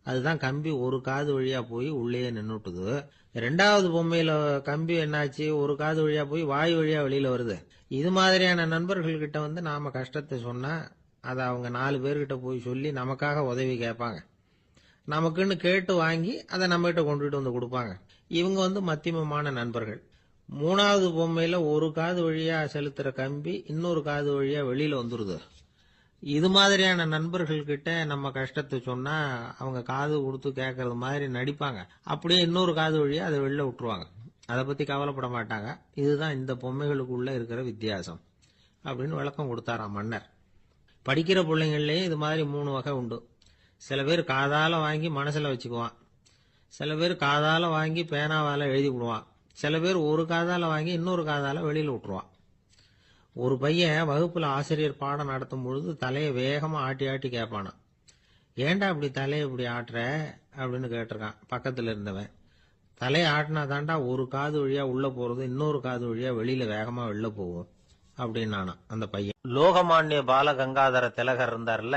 அதுதான் கம்பி ஒரு காது வழியா போய் உள்ளே நின்னுட்டுது. 2வது பொம்மையில கம்பி என்னாச்சு, ஒரு காது வழியா போய் வாய் வழியா வெளியில வருது. இது மாதிரியான நண்பர்கள் கிட்ட வந்து நாம கஷ்டத்தை சொன்னா அதை அவங்க 4 பேர்கிட்ட போய் சொல்லி நமக்காக உதவி கேட்பாங்க. நமக்குன்னு கேட்டு வாங்கி அதை நம்ம கிட்ட கொண்டுட்டு வந்து கொடுப்பாங்க. இவங்க வந்து மத்தியமமான நண்பர்கள். 3வது பொம்மையில ஒரு காது வழியா செலுத்துற கம்பி இன்னொரு காது வழியா வெளியில வந்துருது. இது மாதிரியான நண்பர்கள் கிட்ட நம்ம கஷ்டத்தை சொன்னா அவங்க காது கொடுத்து கேட்கறது மாதிரி நடிப்பாங்க. அப்படியே இன்னொரு காது வழியா அதை வெளில விட்டுருவாங்க. அதை பத்தி கவலைப்பட மாட்டாங்க. இதுதான் இந்த பொம்மைகளுக்குள்ள இருக்கிற வித்தியாசம் அப்படின்னு விளக்கம் கொடுத்தாராம் மன்னர். படிக்கிற பிள்ளைங்கள்லயே இது மாதிரி 3 வகை உண்டு. சில பேர் காதால வாங்கி மனசுல வச்சுக்குவான். சில பேர் காதால வாங்கி பேனாவால எழுதி விடுவான். சில பேர் ஒரு காதால வாங்கி இன்னொரு காதால வெளியில விட்டுருவான். ஒரு பையன் வகுப்புல ஆசிரியர் பாடம் நடத்தும் பொழுது தலையை வேகமா ஆட்டி ஆட்டி கேட்பானா. ஏன்டா இப்படி தலையை இப்படி ஆட்டுற அப்படின்னு கேட்டிருக்கான் பக்கத்துல இருந்தவன். தலையை ஆட்டினா தாண்டா ஒரு காது வழியா உள்ள போறது இன்னொரு காது வழியா வெளியில வேகமா வெளில போகும் அப்படின்னு அந்த பையன். லோகமானிய பாலகங்காதர திலகர் இருந்தார்ல,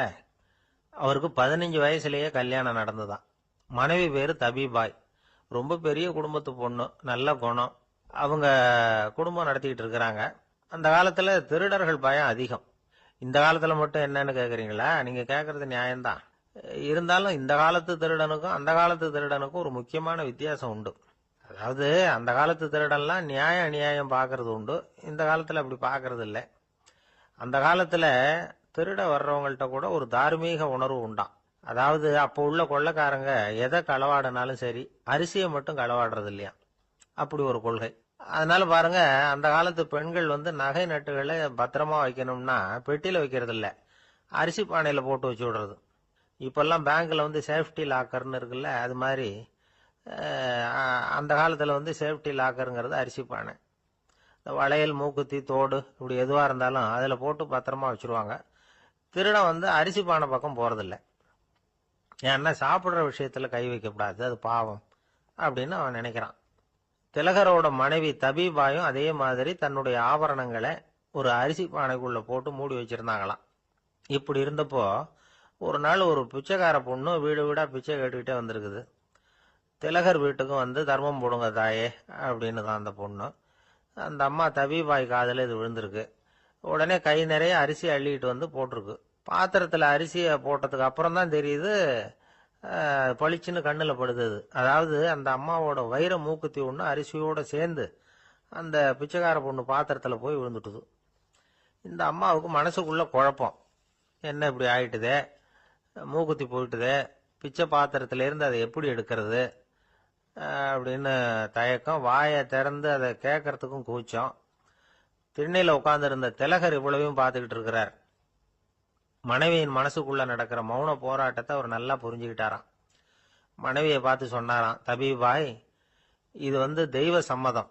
அவருக்கு 15 வயசுலயே கல்யாணம் நடந்துதான். மனைவி பேரு தபிபாய். ரொம்ப பெரிய குடும்பத்து பொண்ணு, நல்ல குணம். அவங்க குடும்பம் நடத்திக்கிட்டு இருக்கிறாங்க. அந்த காலத்துல திருடர்கள் பயம் அதிகம். இந்த காலத்துல மட்டும் என்னன்னு கேக்குறீங்களா? நீங்க கேக்குறது நியாயம்தான். இருந்தாலும் இந்த காலத்து திருடனுக்கும் அந்த காலத்து திருடனுக்கும் ஒரு முக்கியமான வித்தியாசம் உண்டு. அதாவது அந்த காலத்து திருடன்லாம் நியாயம் அநியாயம் பாக்குறது உண்டு, இந்த காலத்துல அப்படி பாக்குறது இல்லை. அந்த காலத்துல திருட வர்றவங்கள்ட்ட கூட ஒரு தார்மீக உணர்வு உண்டாம். அதாவது அப்போ உள்ள கொள்ளைக்காரங்க எதை களவாடினாலும் சரி, அரிசியை மட்டும் களவாடுறது இல்லையா, அப்படி ஒரு கொள்கை. அதனால பாருங்க, அந்த காலத்து பெண்கள் நகை நட்டுகளை பத்திரமா வைக்கணும்னா பெட்டியில வைக்கிறது இல்ல, அரிசி பானையில போட்டு வச்சு விடுறது. இப்பெல்லாம் பேங்க்ல சேஃப்டி லாக்கர்னு இருக்குல்ல, அது மாதிரி அந்த காலத்துல சேஃப்டி லாக்கருங்கிறது அரிசி பானை. வளையல், மூக்குத்தி, தோடு இப்படி எதுவா இருந்தாலும் அதுல போட்டு பத்திரமா வச்சிருவாங்க. திருடன் அரிசி பானை பக்கம் போறதில்ல. ஏன்னா சாப்பிடுற விஷயத்துல கை வைக்கக்கூடாது, அது பாவம் அப்படின்னு அவன் நினைக்கிறான். திலகரோட மனைவி தபீபாயும் அதே மாதிரி தன்னுடைய ஆபரணங்களை ஒரு அரிசி பானைக்குள்ள போட்டு மூடி வச்சிருந்தாங்களாம். இப்படி இருந்தப்போ ஒரு நாள் ஒரு பிச்சைக்கார பொண்ணு வீடு வீடா பிச்சை கேட்டுக்கிட்டே வந்திருக்குது. திலகர் வீட்டுக்கும் தர்மம் போடுங்க தாயே அப்படின்னு தான் அந்த பொண்ணு. அந்த அம்மா தபீபாய் காதுல இது விழுந்திருக்கு. உடனே கை நிறைய அரிசி அள்ளிட்டு போட்டிருக்கு. பாத்திரத்துல அரிசியை போட்டதுக்கு அப்புறம் தான் தெரியுது, பளிச்சுன்னு கண்ணுல படுது. அதாவது அந்த அம்மாவோட வைர மூக்குத்தி ஒண்ணு அரிசியோட சேர்ந்து அந்த பிச்சைக்கார பொண்ணு பாத்திரத்துல போய் விழுந்துட்டுது. இந்த அம்மாவுக்கு மனசுக்குள்ள குழப்பம், என்ன இப்படி ஆயிட்டுதே, மூக்குத்தி போயிட்டுதே, பிச்சை பாத்திரத்துல இருந்து அதை எப்படி எடுக்கிறது அப்படின்னு தயக்கம். வாயை திறந்து அதை கேட்கறதுக்கும் கூச்சம். திண்ணையில உட்கார்ந்து இருந்த திலகர் இவ்வளவையும் பார்த்துக்கிட்டு இருக்கிறார். மனைவியின் மனசுக்குள்ள நடக்கிற மௌன போராட்டத்தை அவர் நல்லா புரிஞ்சுக்கிட்டாராம். மனைவியை பார்த்து சொன்னாராம், தபீபாய், இது தெய்வ சம்மதம்.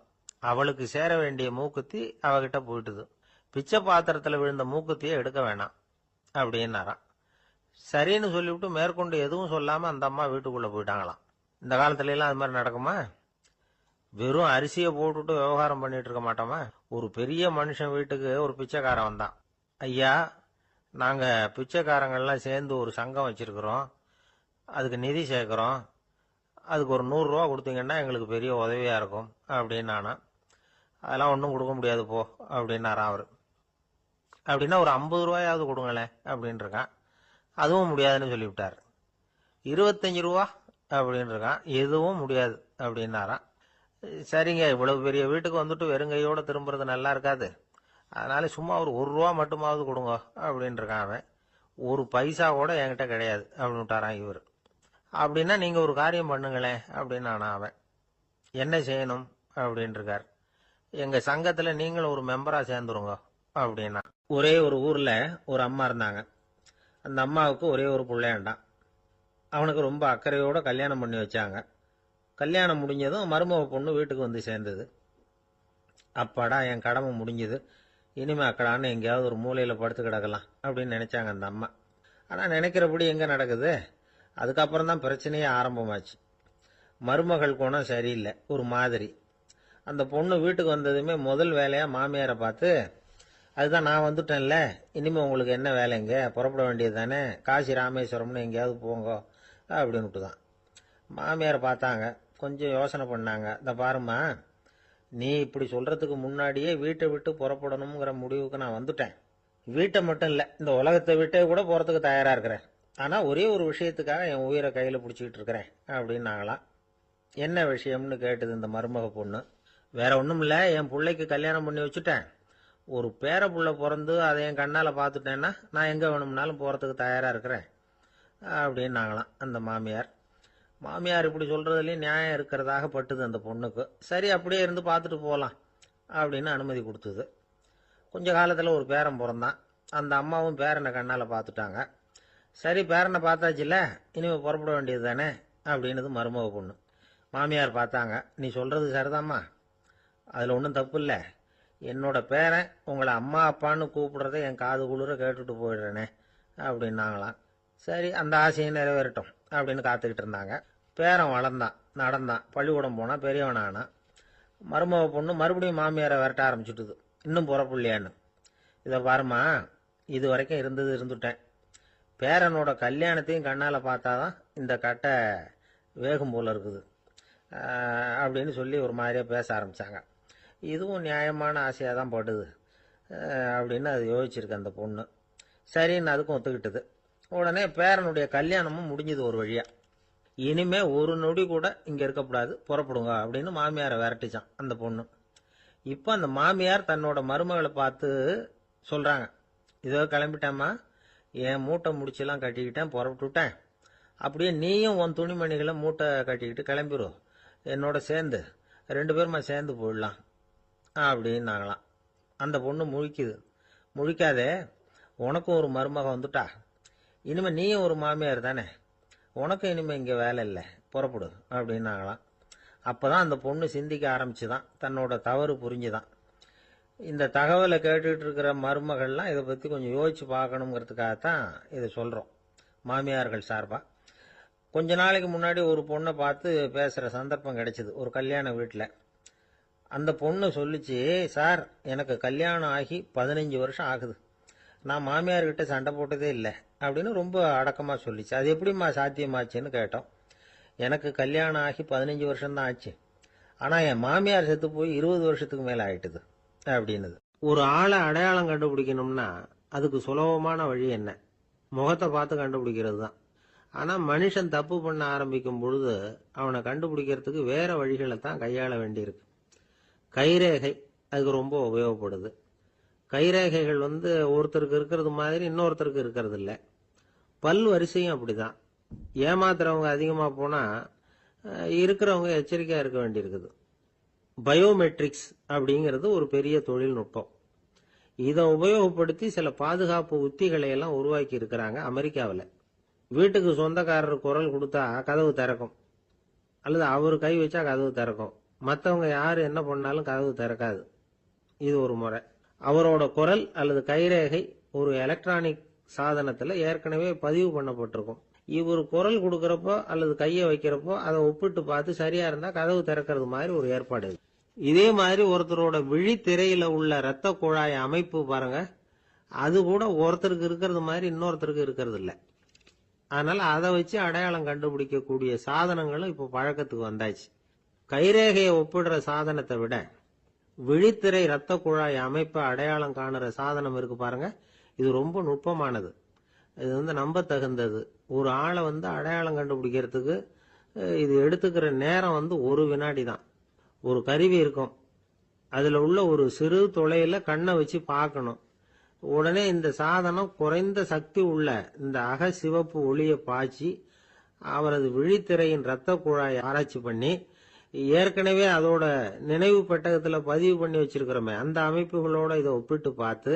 அவளுக்கு சேர வேண்டிய மூக்குத்தி அவகிட்ட போயிட்டுது. பிச்சை பாத்திரத்துல விழுந்த மூக்குத்தியை எடுக்க வேணாம் அப்படின்னாராம். சரின்னு சொல்லிவிட்டு மேற்கொண்டு எதுவும் சொல்லாம அந்த அம்மா வீட்டுக்குள்ள போயிட்டாங்களாம். இந்த காலத்துல எல்லாம் அது மாதிரி நடக்குமா? வெறும் அரிசியை போட்டுட்டு விவகாரம் பண்ணிட்டு இருக்க மாட்டோமா? ஒரு பெரிய மனுஷன் வீட்டுக்கு ஒரு பிச்சைக்காரன் வந்தான். ஐயா, நாங்க பிச்சைக்காரங்கள்லாம் சேர்ந்து ஒரு சங்கம் வச்சிருக்கிறோம், அதுக்கு நிதி சேர்க்கிறோம், அதுக்கு ஒரு 100 ரூபா கொடுத்தீங்கன்னா எங்களுக்கு பெரிய உதவியா இருக்கும் அப்படின்னானா. அதெல்லாம் ஒன்றும் கொடுக்க முடியாது போ அப்படின்னாராம் அவரு. அப்படின்னா ஒரு 50 ரூபாயாவது கொடுங்களேன் அப்படின்னு இருக்கான். அதுவும் முடியாதுன்னு சொல்லிவிட்டார். 25 ரூபா அப்படின்னு இருக்கான். எதுவும் முடியாது அப்படின்னாராம். சரிங்க, இவ்வளவு பெரிய வீட்டுக்கு வெறுங்கையோட திரும்புறது நல்லா இருக்காது, அதனால சும்மா ஒரு 1 ரூபா மட்டுமாவது கொடுங்க அப்படின்னு இருக்கான் அவன். ஒரு பைசா கூட என்கிட்ட கிடையாது அப்படின்னு விட்டாரான் இவர். அப்படின்னா நீங்க ஒரு காரியம் பண்ணுங்களேன் அப்படின்னானா அவன். என்ன செய்யணும் அப்படின்னு இருக்கார். எங்க சங்கத்துல நீங்களும் ஒரு மெம்பரா சேர்ந்துருங்க அப்படின்னா. ஒரே ஒரு ஊர்ல ஒரு அம்மா இருந்தாங்க. அந்த அம்மாவுக்கு ஒரே ஒரு பிள்ளையாண்டான். அவனுக்கு ரொம்ப அக்கறையோட கல்யாணம் பண்ணி வச்சாங்க. கல்யாணம் முடிஞ்சதும் மருமக பொண்ணு வீட்டுக்கு சேர்ந்தது. அப்பாடா, என் கடமை முடிஞ்சது, இனிமே அக்கடான்னு எங்கேயாவது ஒரு மூலையில படுத்து கிடக்கலாம் அப்படின்னு நினைச்சாங்க அந்த அம்மா. ஆனா நினைக்கிறபடி எங்க நடக்குது? அதுக்கப்புறம் தான் பிரச்சனையே ஆரம்பமாச்சு. மருமகள் குணம் சரியில்லை, ஒரு மாதிரி. அந்த பொண்ணு வீட்டுக்கு வந்ததுமே முதல் வேலையா மாமியாரை பார்த்து, அதுதான் நான் வந்துட்டேன்ல, இனிமே உங்களுக்கு என்ன வேலைங்க, புறப்பட வேண்டியது தானே, காசி ராமேஸ்வரம்னு எங்கேயாவது போங்க அப்படின்னுட்டு தான். மாமியாரை பார்த்தாங்க, கொஞ்சம் யோசனை பண்ணாங்க. இந்த பாருமா, நீ இப்படி சொல்றதுக்கு முன்னாடியே வீட்டை விட்டு புறப்படணுங்கிற முடிவுக்கு நான் வந்துட்டேன். வீட்டை மட்டும் இல்ல, இந்த உலகத்தை விட்டே கூட போறதுக்கு தயாரா இருக்கிறேன். ஆனா ஒரே ஒரு விஷயத்துக்காக என் உயிரை கையில பிடிச்சிக்கிட்டு இருக்கிறேன் அப்படின்னாங்களாம். என்ன விஷயம்னு கேட்டது இந்த மருமக பொண்ணு. வேற ஒண்ணும் இல்ல, என் பிள்ளைக்கு கல்யாணம் பண்ணி வச்சுட்டேன், ஒரு பேர புள்ள பிறந்து அதை என் கண்ணால பாத்துட்டேன்னா நான் எங்க வேணும்னாலும் போறதுக்கு தயாரா இருக்கிறேன் அப்படின்னாங்களாம் அந்த மாமியார். மாமியார் இப்படி சொல்றதுலயும் நியாயம் இருக்கிறதாக பட்டுது அந்த பொண்ணுக்கு. சரி, அப்படியே இருந்து பார்த்துட்டு போகலாம் அப்படின்னு அனுமதி கொடுத்தது. கொஞ்ச காலத்துல ஒரு பேரன் பிறந்தான். அந்த அம்மாவும் பேரனை கண்ணால பார்த்துட்டாங்க. சரி, பேரனை பார்த்தாச்சுல்ல, இனிமே புறப்பட வேண்டியது தானே அப்படின்னது மருமக பொண்ணு. மாமியார் பார்த்தாங்க, நீ சொல்றது சரிதாம்மா, அதுல ஒன்றும் தப்பு இல்லை, என்னோட பேரன் உங்களை அம்மா அப்பான்னு கூப்பிடுறத என் காது குளிர கேட்டுட்டு போயிடுறேனே அப்படின்னாங்களாம். சரி, அந்த ஆசையை நிறைவேறட்டும் அப்படின்னு காத்துக்கிட்டு இருந்தாங்க. பேரன் வளர்ந்தான், நடந்தான், பள்ளிக்கூடம் போனா, பெரியவனானா. மருமக பொண்ணு மறுபடியும் மாமியாரை விரட்ட ஆரம்பிச்சுட்டுது, இன்னும் புறப்புள்ளையான்னு. இதை பாருமா, இது வரைக்கும் இருந்தது இருந்துட்டேன். பேரனோட கல்யாணத்தையும் கண்ணால் பார்த்தாதான் இந்த கட்டை வேகும் போல இருக்குது அப்படின்னு சொல்லி ஒரு மாதிரியா பேச ஆரம்பித்தாங்க. இதுவும் நியாயமான ஆசையாக தான் படுது அப்படின்னு அது யோசிச்சிருக்கு அந்த பொண்ணு. சரின்னு அதுக்கும் ஒத்துக்கிட்டது. உடனே பேரனுடைய கல்யாணமும் முடிஞ்சது ஒரு வழியா. இனிமே ஒரு நொடி கூட இங்கே இருக்கக்கூடாது, புறப்படுங்க அப்படின்னு மாமியாரை விரட்டிச்சான் அந்த பொண்ணு. இப்போ அந்த மாமியார் தன்னோட மருமகளை பார்த்து சொல்கிறாங்க, இதோ கிளம்பிட்டேம்மா, என் மூட்டை முடிச்செல்லாம் கட்டிக்கிட்டேன், புறப்பட்டுவிட்டேன். அப்படியே நீயும் உன் துணிமணிகளை மூட்டை கட்டிக்கிட்டு கிளம்பிடும், என்னோட சேர்ந்து 2 பேருமா சேர்ந்து போயிடலாம் அப்படின்னாங்களாம். அந்த பொண்ணு முழிக்குது. முழிக்காதே, உனக்கும் ஒரு மருமக வந்துட்டா, இனிமேல் நீயும் ஒரு மாமியார் தானே, உனக்கும் இனிமேல் இங்கே வேலை இல்லை, புறப்படு அப்படின்னாங்களாம். அப்போ தான் அந்த பொண்ணு சிந்திக்க ஆரம்பிச்சுதான், தன்னோட தவறு புரிஞ்சுதான். இந்த தகவலை கேட்டுக்கிட்டு இருக்கிற மருமகள்லாம் இதை பற்றி கொஞ்சம் யோசிச்சு பார்க்கணுங்கிறதுக்காகத்தான் இதை சொல்கிறோம் மாமியார்கள் சார்பாக. கொஞ்ச நாளைக்கு முன்னாடி ஒரு பொண்ணை பார்த்து பேசுகிற சந்தர்ப்பம் கிடைச்சிது ஒரு கல்யாண வீட்டில். அந்த பொண்ணு சொல்லிச்சு, சார் எனக்கு கல்யாணம் ஆகி 15 வருஷம் ஆகுது, நான் மாமியார்கிட்ட சண்டை போட்டதே இல்லை அப்படின்னு ரொம்ப அடக்கமாக சொல்லிச்சு. அது எப்படிம்மா சாத்தியமாச்சுன்னு கேட்டோம். எனக்கு கல்யாணம் ஆகி 15 வருஷம்தான் ஆச்சு, ஆனால் என் மாமியார் செத்து போய் 20 வருஷத்துக்கு மேலே ஆயிட்டுது அப்படின்னுது. ஒரு ஆளை அடையாளம் கண்டுபிடிக்கணும்னா அதுக்கு சுலபமான வழி என்ன? முகத்தை பார்த்து கண்டுபிடிக்கிறது தான். ஆனால் மனுஷன் தப்பு பண்ண ஆரம்பிக்கும் பொழுது அவனை கண்டுபிடிக்கிறதுக்கு வேற வழிகளை தான் கையாள வேண்டியிருக்கு. கைரேகை அதுக்கு ரொம்ப உபயோகப்படுது. கைரேகைகள் ஒருத்தருக்கு இருக்கிறது மாதிரி இன்னொருத்தருக்கு இருக்கிறது இல்லை. பல் வரிசையும் அப்படிதான். ஏமாத்துறவங்க அதிகமாக போனால் இருக்கிறவங்க எச்சரிக்கையாக இருக்க வேண்டியிருக்குது. பயோமெட்ரிக்ஸ் அப்படிங்கிறது ஒரு பெரிய தொழில்நுட்பம். இதை உபயோகப்படுத்தி சில பாதுகாப்பு உத்திகளை எல்லாம் உருவாக்கி இருக்கிறாங்க அமெரிக்காவில். வீட்டுக்கு சொந்தக்காரர் குரல் கொடுத்தா கதவு திறக்கும், அல்லது அவர் கை வச்சா கதவு திறக்கும். மற்றவங்க யார் என்ன பண்ணாலும் கதவு திறக்காது. இது ஒரு முறை. அவரோட குரல் அல்லது கைரேகை ஒரு எலக்ட்ரானிக் சாதனத்தில் ஏற்கனவே பதிவு பண்ணப்பட்டிருக்கும். இவர் குரல் கொடுக்கறப்போ அல்லது கையை வைக்கிறப்போ அதை ஒப்பிட்டு பார்த்து சரியா இருந்தா கதவு திறக்கிறது மாதிரி ஒரு ஏற்பாடு. இதே மாதிரி ஒருத்தரோட விழித்திரையில உள்ள இரத்த குழாய் அமைப்பு பாருங்க, அது கூட ஒருத்தருக்கு இருக்கிறது மாதிரி இன்னொருத்தருக்கு இருக்கிறது இல்லை. அதனால அதை வச்சு அடையாளம் கண்டுபிடிக்கக்கூடிய சாதனங்களும் இப்போ பழக்கத்துக்கு வந்தாச்சு. கைரேகையை ஒப்பிடுற சாதனத்தை விட விழித்திரை இரத்த குழாய் அமைப்பை அடையாளம் காணுற சாதனம் இருக்கு பாருங்க, இது ரொம்ப நுட்பமானது. இது நம்ப தகுந்தது. ஒரு ஆளை அடையாளம் கண்டுபிடிக்கிறதுக்கு இது எடுத்துக்கிற நேரம் 1 வினாடி தான். ஒரு கருவி இருக்கும், அதுல உள்ள ஒரு சிறு துளையில கண்ணை வச்சு பார்க்கணும். உடனே இந்த சாதனம் குறைந்த சக்தி உள்ள இந்த அக சிவப்பு ஒளியை பாய்ச்சி அவரது விழித்திரையின் இரத்த குழாயை ஆராய்ச்சி பண்ணி ஏற்கனவே அதோட நினைவு பெட்டகத்துல பதிவு பண்ணி வச்சிருக்கிறோமே அந்த அமைப்புகளோட இதை ஒப்பிட்டு பார்த்து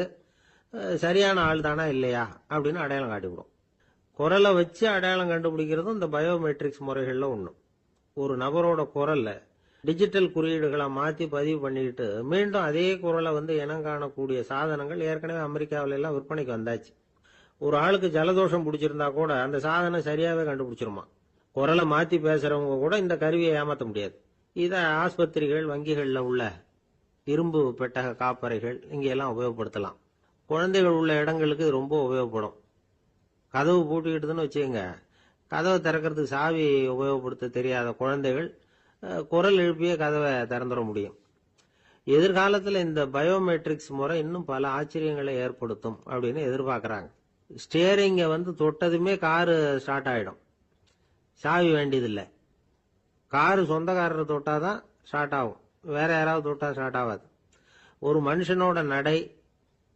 சரியான ஆள் தானா இல்லையா அப்படின்னு அடையாளம் காட்டிவிடும். குரலை வச்சு அடையாளம் கண்டுபிடிக்கிறதும் இந்த பயோமெட்ரிக்ஸ் முறைகள்ல ஒண்ணு. ஒரு நபரோட குரல்ல டிஜிட்டல் குறியீடுகளை மாத்தி பதிவு பண்ணிக்கிட்டு மீண்டும் அதே குரலை இனம் காணக்கூடிய சாதனங்கள் ஏற்கனவே அமெரிக்காவில எல்லாம் விற்பனைக்கு வந்தாச்சு. ஒரு ஆளுக்கு ஜலதோஷம் பிடிச்சிருந்தா கூட அந்த சாதனம் சரியாவே கண்டுபிடிச்சிருமா. குரலை மாத்தி பேசுறவங்க கூட இந்த கருவியை ஏமாற்ற முடியாது. இதை ஆஸ்பத்திரிகள், வங்கிகள்ல உள்ள இரும்பு பெட்டக காப்பறைகள் இங்கெல்லாம் உபயோகப்படுத்தலாம். குழந்தைகள் உள்ள இடங்களுக்கு இது ரொம்ப உபயோகப்படும். கதவு பூட்டிக்கிட்டுதுன்னு வச்சுக்கோங்க, கதவை திறக்கிறதுக்கு சாவி உபயோகப்படுத்த தெரியாத குழந்தைகள் குரல் எழுப்பிய கதவை திறந்துட முடியும். எதிர்காலத்தில் இந்த பயோமெட்ரிக்ஸ் முறை இன்னும் பல ஆச்சரியங்களை ஏற்படுத்தும் அப்படின்னு எதிர்பார்க்கறாங்க. ஸ்டியரிங்கை தொட்டதுமே காரு ஸ்டார்ட் ஆயிடும், சாவி வேண்டியதில்லை. காரு சொந்தக்காரரை தொட்டாதான் ஸ்டார்ட் ஆகும், வேற யாராவது தொட்டா ஸ்டார்ட் ஆகாது. ஒரு மனுஷனோட நடை,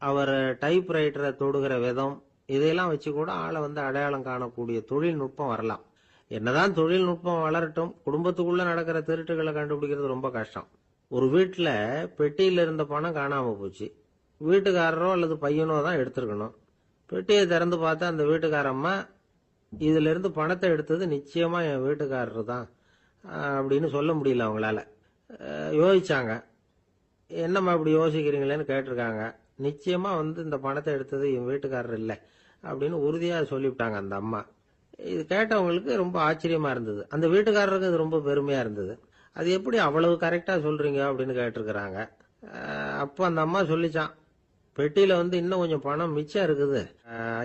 அவர் டைப்ரைட்டரை தொடுகிற விதம், இதையெல்லாம் வச்சு கூட ஆளை அடையாளம் காணக்கூடிய தொழில்நுட்பம் வரலாம். என்னதான் தொழில்நுட்பம் வளரட்டும், குடும்பத்துக்குள்ள நடக்கிற திருட்டுகளை கண்டுபிடிக்கிறது ரொம்ப கஷ்டம். ஒரு வீட்டுல பெட்டியில இருந்த பணம் காணாம போச்சு, வீட்டுக்காரரோ அல்லது பையனோ தான் எடுத்திருக்கணும். பெட்டியை திறந்து பார்த்தா அந்த வீட்டுக்காரம்மா, இதுல இருந்து பணத்தை எடுத்தது நிச்சயமா என் வீட்டுக்காரரு தான் அப்படின்னு சொல்ல முடியல அவங்களால. யோசிச்சாங்க, என்னம்மா இப்படி யோசிக்கிறீங்களேன்னு கேட்டிருக்காங்க. நிச்சயமா இந்த பணத்தை எடுத்தது என் வீட்டுக்காரர் இல்லை அப்படின்னு உறுதியா சொல்லிவிட்டாங்க அந்த அம்மா. இது கேட்டவங்களுக்கு ரொம்ப ஆச்சரியமா இருந்தது. அந்த வீட்டுக்காரருக்கு இது ரொம்ப பெருமையா இருந்தது. அது எப்படி அவ்வளவு கரெக்டா சொல்றீங்க அப்படின்னு கேட்டிருக்கிறாங்க. அப்போ அந்த அம்மா சொல்லிச்சான், பெட்டியில வந்து இன்னும் கொஞ்சம் பணம் மிச்சம் இருக்குது.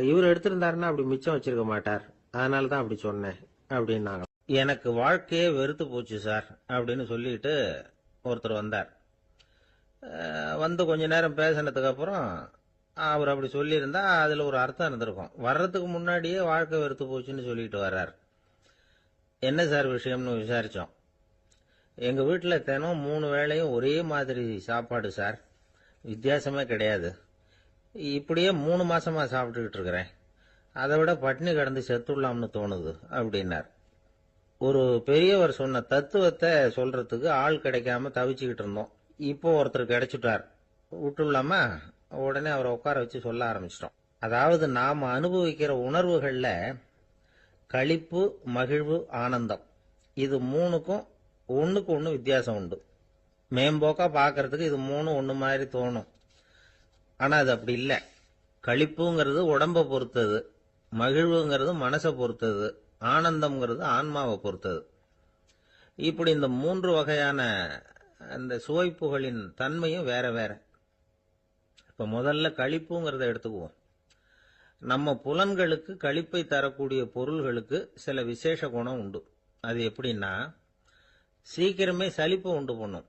இவர் எடுத்திருந்தாருன்னா அப்படி மிச்சம் வச்சிருக்க மாட்டார். அதனால தான் அப்படி சொன்னேன் அப்படின்னாங்க. எனக்கு வாழ்க்கையே வெறுத்து போச்சு சார் அப்படின்னு சொல்லிட்டு ஒருத்தர் வந்தார். வந்து கொஞ்ச நேரம் பேசினதுக்கு அப்புறம் அவர் அப்படி சொல்லியிருந்தா அதுல ஒரு அர்த்தம் இருந்திருக்கும். வர்றதுக்கு முன்னாடியே வாழ்க்கை வெறுத்து போச்சுன்னு சொல்லிட்டு வர்றார். என்ன சார் விஷயம்னு விசாரிச்சோம். எங்க வீட்டுல தினம் 3 வேளையும் ஒரே மாதிரி சாப்பாடு சார், வித்தியாசமே கிடையாது. இப்படியே 3 மாசமா சாப்பிட்டுக்கிட்டு இருக்கிறேன். அதை விட பட்டினி கிடந்து செத்துடலாம்னு தோணுது அப்படின்னார். ஒரு பெரியவர் சொன்ன தத்துவத்தை சொல்றதுக்கு ஆள் கிடைக்காம தவிச்சுக்கிட்டு இருந்தோம். இப்போ ஒருத்தர் கிடைச்சிட்டார், விட்டுலாமா? உடனே அவரை உட்கார வச்சு சொல்ல ஆரம்பிச்சிட்டோம். அதாவது நாம அனுபவிக்கிற உணர்வுகள்ல களிப்பு, மகிழ்வு, ஆனந்தம், இது 3க்கும் ஒண்ணுக்கு ஒண்ணு வித்தியாசம் உண்டு. மேம்போக்கா பாக்கிறதுக்கு இது 3 ஒண்ணு மாதிரி தோணும். ஆனா அது அப்படி இல்லை. களிப்புங்கிறது உடம்ப பொறுத்தது, மகிழ்வுங்கிறது மனசை பொறுத்தது, ஆனந்தம்ங்கிறது ஆன்மாவை பொறுத்தது. இப்படி இந்த 3 வகையான அந்த சுவைப்புகளின் தன்மையும் வேற வேற. இப்ப முதல்ல களிப்புங்கிறத எடுத்துக்குவோம். நம்ம புலன்களுக்கு களிப்பை தரக்கூடிய பொருள்களுக்கு சில விசேஷ குணம் உண்டு. அது எப்படின்னா, சீக்கிரமே சலிப்பை உண்டு பண்ணும்.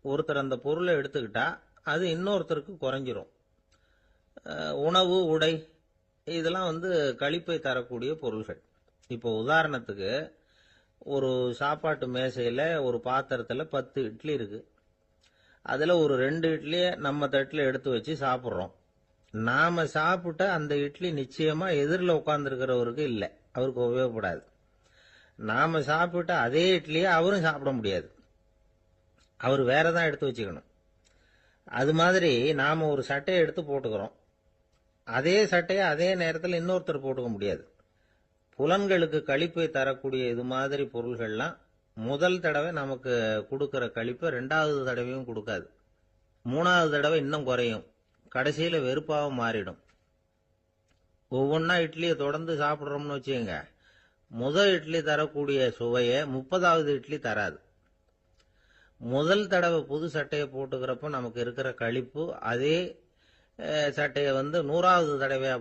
ஒருத்தர் அந்த பொருளை எடுத்துக்கிட்டா அது இன்னொருத்தருக்கு குறைஞ்சிரும். உணவு, உடை, இதெல்லாம் வந்து களிப்பை தரக்கூடிய பொருள்கள். இப்போ உதாரணத்துக்கு, ஒரு சாப்பாட்டு மேசையில ஒரு பாத்திரத்துல 10 இட்லி இருக்கு. அதுல ஒரு 2 இட்லிய நம்ம தட்டுல எடுத்து வச்சு சாப்பிட்றோம். நாம சாப்பிட்ட அந்த இட்லி நிச்சயமா எதிரில் உட்கார்ந்துருக்கிறவருக்கு இல்லை, அவருக்கு உபயோகப்படாது. நாம சாப்பிட்ட அதே இட்லியை அவரும் சாப்பிட முடியாது, அவர் வேறதான் எடுத்து வச்சுக்கணும். அது மாதிரி நாம ஒரு சட்டையை எடுத்து போட்டுக்கிறோம், அதே சட்டையை அதே நேரத்தில் இன்னொருத்தர் போட்டுக்க முடியாது. புலன்களுக்கு களிப்பை தரக்கூடிய இது மாதிரி பொருள்கள்லாம் முதல் தடவை நமக்கு கொடுக்கிற களிப்பை 2வது தடவையும் கொடுக்காது. 3வது தடவை இன்னும் குறையும், கடைசியில வெறுப்பாக மாறிடும். ஒவ்வொன்னா இட்லியை தொடர்ந்து சாப்பிட்றோம்னு வச்சுக்கோங்க, முதல் இட்லி தரக்கூடிய சுவையை 30வது இட்லி தராது. முதல் தடவை புது சட்டையை போட்டுக்கிறப்ப நமக்கு இருக்கிற களிப்பு அதே சட்டையை வந்து 100வது தடவையா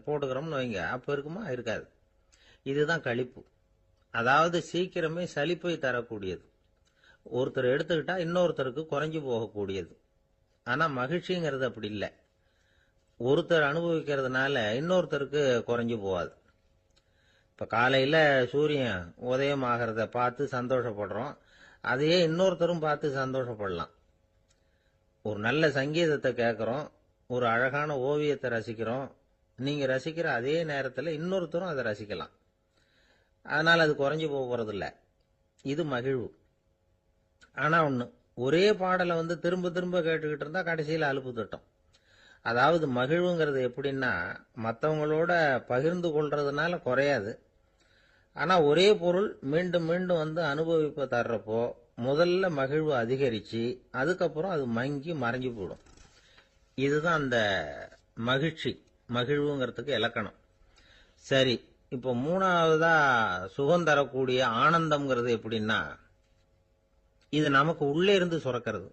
போட்டுக்கிறோம்னு வைங்க, அப்ப இருக்குமா? இருக்காது. இதுதான் களிப்பு. அதாவது சீக்கிரமே சலிப்பை தரக்கூடியது. ஒருத்தர் எடுத்துக்கிட்டா இன்னொருத்தருக்கு குறைஞ்சு போகக்கூடியது. ஆனா மகிழ்ச்சிங்கிறது அப்படி இல்லை. ஒருத்தர் அனுபவிக்கிறதுனால இன்னொருத்தருக்கு குறைஞ்சு போகாது. இப்ப காலையில சூரியன் உதயம் ஆகிறத பார்த்து சந்தோஷப்படுறோம், அதையே இன்னொருத்தரும் பார்த்து சந்தோஷப்படலாம். ஒரு நல்ல சங்கீதத்தை கேட்கிறோம், ஒரு அழகான ஓவியத்தை ரசிக்கிறோம், நீங்க ரசிக்கிற அதே நேரத்தில் இன்னொருத்தரும் அதை ரசிக்கலாம். அதனால அது குறைஞ்சு போகிறது இல்லை. இது மகிழ்வு. ஆனா ஒண்ணு, ஒரே பாடலை வந்து திரும்ப திரும்ப கேட்டுக்கிட்டு இருந்தா கடைசியில் அலுப்பு தட்டும். அதாவது மகிழ்வுங்கிறது எப்படின்னா, மற்றவங்களோட பகிர்ந்து கொள்றதுனால குறையாது. ஆனா ஒரே பொருள் மீண்டும் மீண்டும் வந்து அனுபவிப்ப தர்றப்போ முதல்ல மகிழ்வு அதிகரிச்சு அதுக்கப்புறம் அது மங்கி மறைஞ்சு போயிடும். இதுதான் அந்த மகிழ்ச்சி, மகிழ்வுங்கிறதுக்கு இலக்கணம். சரி, இப்போ 3வதா சுகம் தரக்கூடிய ஆனந்தம்ங்கிறது எப்படின்னா, இது நமக்கு உள்ளே இருந்து சுரக்கிறது.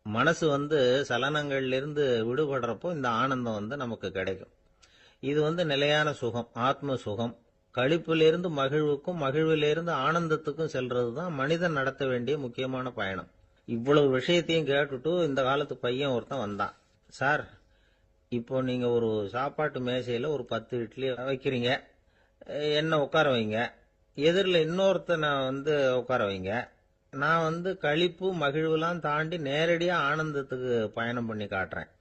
மனசு வந்து சலனங்கள்ல இருந்து விடுபடுறப்போ இந்த ஆனந்தம் வந்து நமக்கு கிடைக்கும். இது வந்து நிலையான சுகம், ஆத்ம சுகம். களிப்பிலிருந்து மகிழ்வுக்கும், மகிழ்விலிருந்து ஆனந்தத்துக்கும் செல்றது தான் மனிதன் நடத்த வேண்டிய முக்கியமான பயணம். இவ்வளவு விஷயத்தையும் கேட்டுட்டு இந்த காலத்து பையன் ஒருத்தன் வந்தான். சார், இப்போ நீங்க ஒரு சாப்பாட்டு மேசையில ஒரு 10 இட்லி வைக்கிறீங்க, என்ன உட்கார வைங்க, எதிரில் இன்னொருத்தனை வந்து உட்கார வைங்க, நான் வந்து களிப்பு மகிழ்வுலாம் தாண்டி நேரடியா ஆனந்தத்துக்கு பயணம் பண்ணி காட்டுறேன்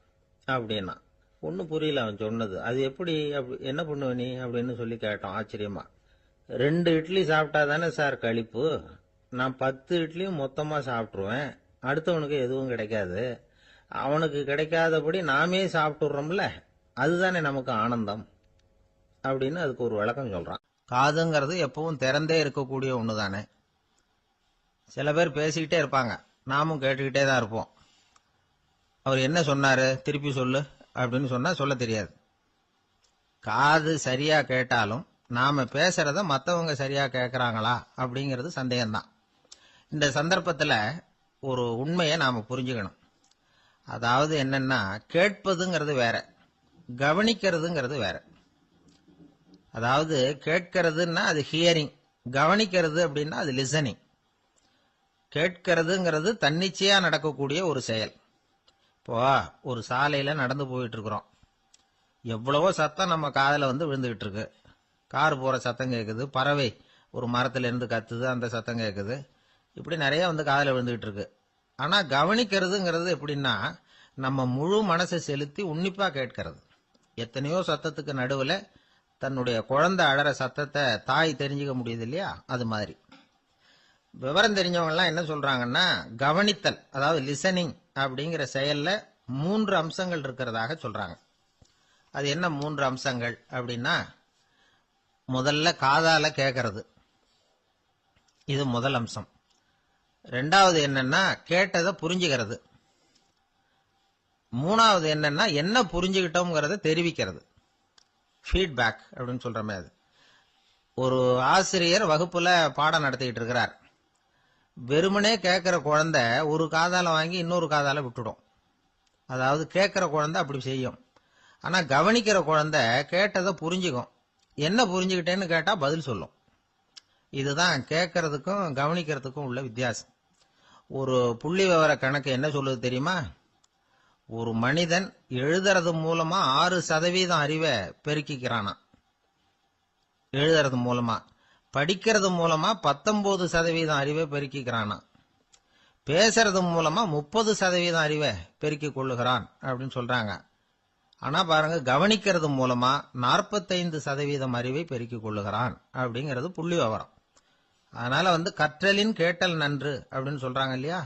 அப்படின்னா. ஒன்னும் புரியல அவன் சொன்னது. அது எப்படி, என்ன பண்ணுவ நீ அப்படின்னு சொல்லி கேட்டோம் ஆச்சரியமா. 2 இட்லி சாப்பிட்டா தானே சார் களிப்பு, நான் 10 இட்லியும் மொத்தமா சாப்பிட்டுருவேன், அடுத்தவனுக்கு எதுவும் கிடைக்காது, அவனுக்கு கிடைக்காதபடி நாமே சாப்பிட்டுறோம்ல, அதுதானே நமக்கு ஆனந்தம் அப்படின்னு அதுக்கு ஒரு விளக்கம் சொல்றான். காதுங்கிறது எப்பவும் திறந்தே இருக்கக்கூடிய ஒண்ணு தானே. சில பேர் பேசிக்கிட்டே இருப்பாங்க, நாமும் கேட்டுக்கிட்டே தான் இருப்போம். அவர் என்ன சொன்னாரு திருப்பி சொல்லு அப்படின்னு சொன்னா சொல்ல தெரியாது. காது சரியா கேட்டாலும் நாம பேசுறத மற்றவங்க சரியா கேட்கறாங்களா அப்படிங்கிறது சந்தேகம்தான். இந்த சந்தர்ப்பத்தில் ஒரு உண்மையை நாம புரிஞ்சுக்கணும். அதாவது என்னன்னா, கேட்பதுங்கிறது வேற, கவனிக்கிறதுங்கிறது வேற. அதாவது கேட்கறதுன்னா அது ஹியரிங், கவனிக்கிறது அப்படின்னா அது லிசனிங். கேட்கறதுங்கிறது தன்னிச்சையா நடக்கக்கூடிய ஒரு செயல். இப்போ ஒரு சாலையில நடந்து போயிட்டு இருக்கிறோம், எவ்வளவோ சத்தம் நம்ம காதுல விழுந்துகிட்டு இருக்கு. கார் போற சத்தம் கேட்குது, பறவை ஒரு மரத்துல இருந்து கத்துது, அந்த சத்தம் கேட்குது. இப்படி நிறைய காதுல விழுந்துகிட்டு இருக்கு. ஆனா கவனிக்கிறதுங்கிறது எப்படின்னா, நம்ம முழு மனசை செலுத்தி உன்னிப்பா கேட்கறது. எத்தனையோ சத்தத்துக்கு நடுவுல தன்னுடைய குழந்தை அழற சத்தத்தை தாய் தெரிஞ்சுக்க முடியுது இல்லையா, அது மாதிரி. விவரம் தெரிஞ்சவங்க எல்லாம் என்ன சொல்றாங்கன்னா, கவனித்தல் அதாவது லிசனிங் அப்படிங்கிற செயல்ல 3 அம்சங்கள் இருக்கிறதாக சொல்றாங்க. அது என்ன 3 அம்சங்கள் அப்படின்னா, முதல்ல காதால கேட்கறது, இது முதல் அம்சம். ரெண்டாவது என்னன்னா கேட்டதை புரிஞ்சுக்கிறது. மூணாவது என்னன்னா என்ன புரிஞ்சுக்கிட்டோம்ங்கிறத தெரிவிக்கிறது, ஃபீட்பேக் அப்படின்னு சொல்ற மாதிரி. ஒரு ஆசிரியர் வகுப்புல பாடம் நடத்திக்கிட்டு இருக்கிறார். வெறுமனே கேட்கிற குழந்தை ஒரு காதால வாங்கி இன்னொரு காதால விட்டுடும். அதாவது கேட்கிற குழந்தை அப்படி செய்யும். ஆனா கவனிக்கிற குழந்தை கேட்டதை புரிஞ்சுக்கும். என்ன புரிஞ்சுக்கிட்டேன்னு கேட்டா பதில் சொல்லும். இதுதான் கேட்கறதுக்கும் கவனிக்கிறதுக்கும் உள்ள வித்தியாசம். ஒரு புள்ளி விவர கணக்கு என்ன சொல்லுது தெரியுமா? ஒரு மனிதன் எழுதுறது மூலமா 6% அறிவை பெருக்கிக்கிறானா, எழுதுறது மூலமா. படிக்கிறது மூலமா 19% அறிவை பெருக்கிக்கிறானா. பேசுறது மூலமா 30% அறிவை பெருக்கிக் கொள்ளுகிறான் அப்படின்னு சொல்றாங்க. ஆனா பாருங்க, கவனிக்கிறது மூலமா 45% அறிவை பெருக்கிக் கொள்ளுகிறான் அப்படிங்கிறது புள்ளி விவரம். அதனால கற்றலின் கேட்டல் நன்று அப்படின்னு சொல்றாங்க இல்லையா,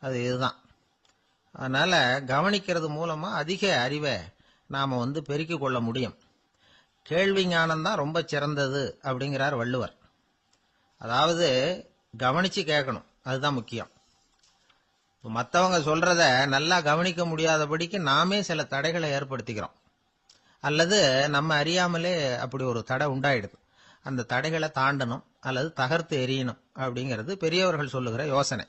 அது இதுதான். அதனால கவனிக்கிறது மூலமா அதிக அறிவை நாம பெருக்கிக் கொள்ள முடியும். கேள்வி ஞானம் தான் ரொம்ப சிறந்தது அப்படிங்கிறார் வள்ளுவர். அதாவது கவனிச்சு கேட்கணும், அதுதான் முக்கியம். மற்றவங்க சொல்றத நல்லா கவனிக்க முடியாதபடிக்கு நாமே சில தடைகளை ஏற்படுத்திக்கிறோம், அல்லது நம்ம அறியாமலே அப்படி ஒரு தடை உண்டாயிடுது. அந்த தடைகளை தாண்டணும் அல்லது தகர்த்து எறியணும் அப்படிங்கிறது பெரியவர்கள் சொல்லுகிற யோசனை.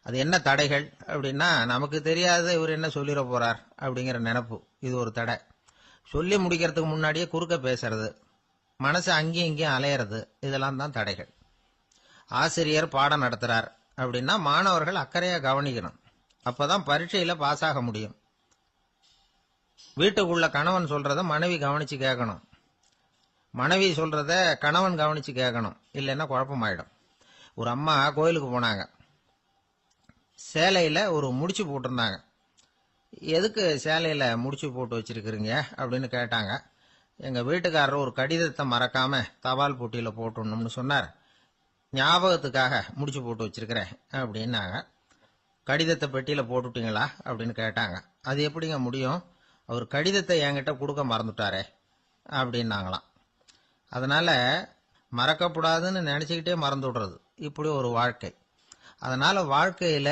அது என்ன தடைகள் அப்படின்னா, நமக்கு தெரியாத இவர் என்ன சொல்லிட போறார் அப்படிங்கிற நினைப்பு, இது ஒரு தடை. சொல்லி முடிக்கிறதுக்கு முன்னாடியே குறுக்க பேசுறது, மனசு அங்கேயும் இங்கேயும் அலையிறது, இதெல்லாம் தான் தடைகள். ஆசிரியர் பாடம் நடத்துறார் அப்படின்னா மாணவர்கள் அக்கறையா கவனிக்கணும், அப்பதான் பரீட்சையில பாஸ் ஆக முடியும். வீட்டுக்குள்ள கணவன் சொல்றத மனைவி கவனிச்சு கேட்கணும், மனைவி சொல்றத கணவன் கவனிச்சு கேட்கணும், இல்லைன்னா குழப்பமாயிடும். ஒரு அம்மா கோயிலுக்கு போனாங்க, சேலையில ஒரு முடிச்சு போட்டிருந்தாங்க. எதுக்கு சேலையில முடிச்சு போட்டு வச்சிருக்கிறீங்க அப்படின்னு கேட்டாங்க. எங்க வீட்டுக்காரர் ஒரு கடிதத்தை மறக்காம தபால் போட்டியில போட்டுடணும்னு சொன்னார், ஞாபகத்துக்காக முடிச்சு போட்டு வச்சிருக்கிறேன் அப்படின்னாங்க. கடிதத்தை பெட்டியில போட்டுட்டீங்களா அப்படின்னு கேட்டாங்க. அது எப்படிங்க முடியும், அவர் கடிதத்தை என்கிட்ட கொடுக்க மறந்துட்டாரே அப்படின்னாங்களாம். அதனால மறக்கப்படாதுன்னு நினைச்சுக்கிட்டே மறந்து விடுறது, இப்படி ஒரு வாழ்க்கை. அதனால வாழ்க்கையில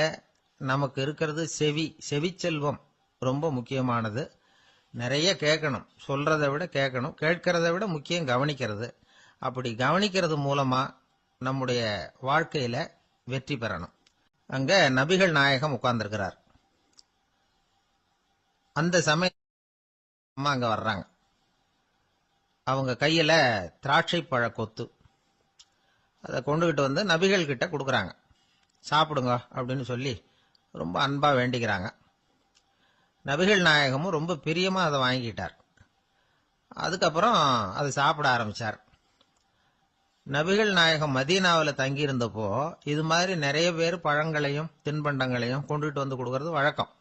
நமக்கு இருக்கிறது செவிச்செல்வம் ரொம்ப முக்கியமானது. நிறைய கேட்கணும், சொல்றதை விட கேட்கணும், கேட்கறதை விட முக்கியம் கவனிக்கிறது. அப்படி கவனிக்கிறது மூலமா நம்முடைய வாழ்க்கையில வெற்றி பெறணும். அங்க நபிகள் நாயகம் உட்கார்ந்திருக்கிறார். அந்த சமயம் அம்மா அங்க வர்றாங்க. அவங்க கையில திராட்சை பழ கொத்து, அதை கொண்டுகிட்டு நபிகள் கிட்ட கொடுக்கறாங்க. சாப்பிடுங்க அப்படின்னு சொல்லி ரொம்ப அன்பா வேண்டிக்கிறாங்க. நபிகள் நாயகமும் ரொம்ப பிரியமா அதை வாங்கிக்கிட்டார். அதுக்கப்புறம் அதை சாப்பிட ஆரம்பிச்சார். நபிகள் நாயகம் மதீனாவில் தங்கி இருந்தப்போ இது மாதிரி நிறைய பேர் பழங்களையும் தின்பண்டங்களையும் கொண்டுகிட்டு கொடுக்கறது வழக்கம்.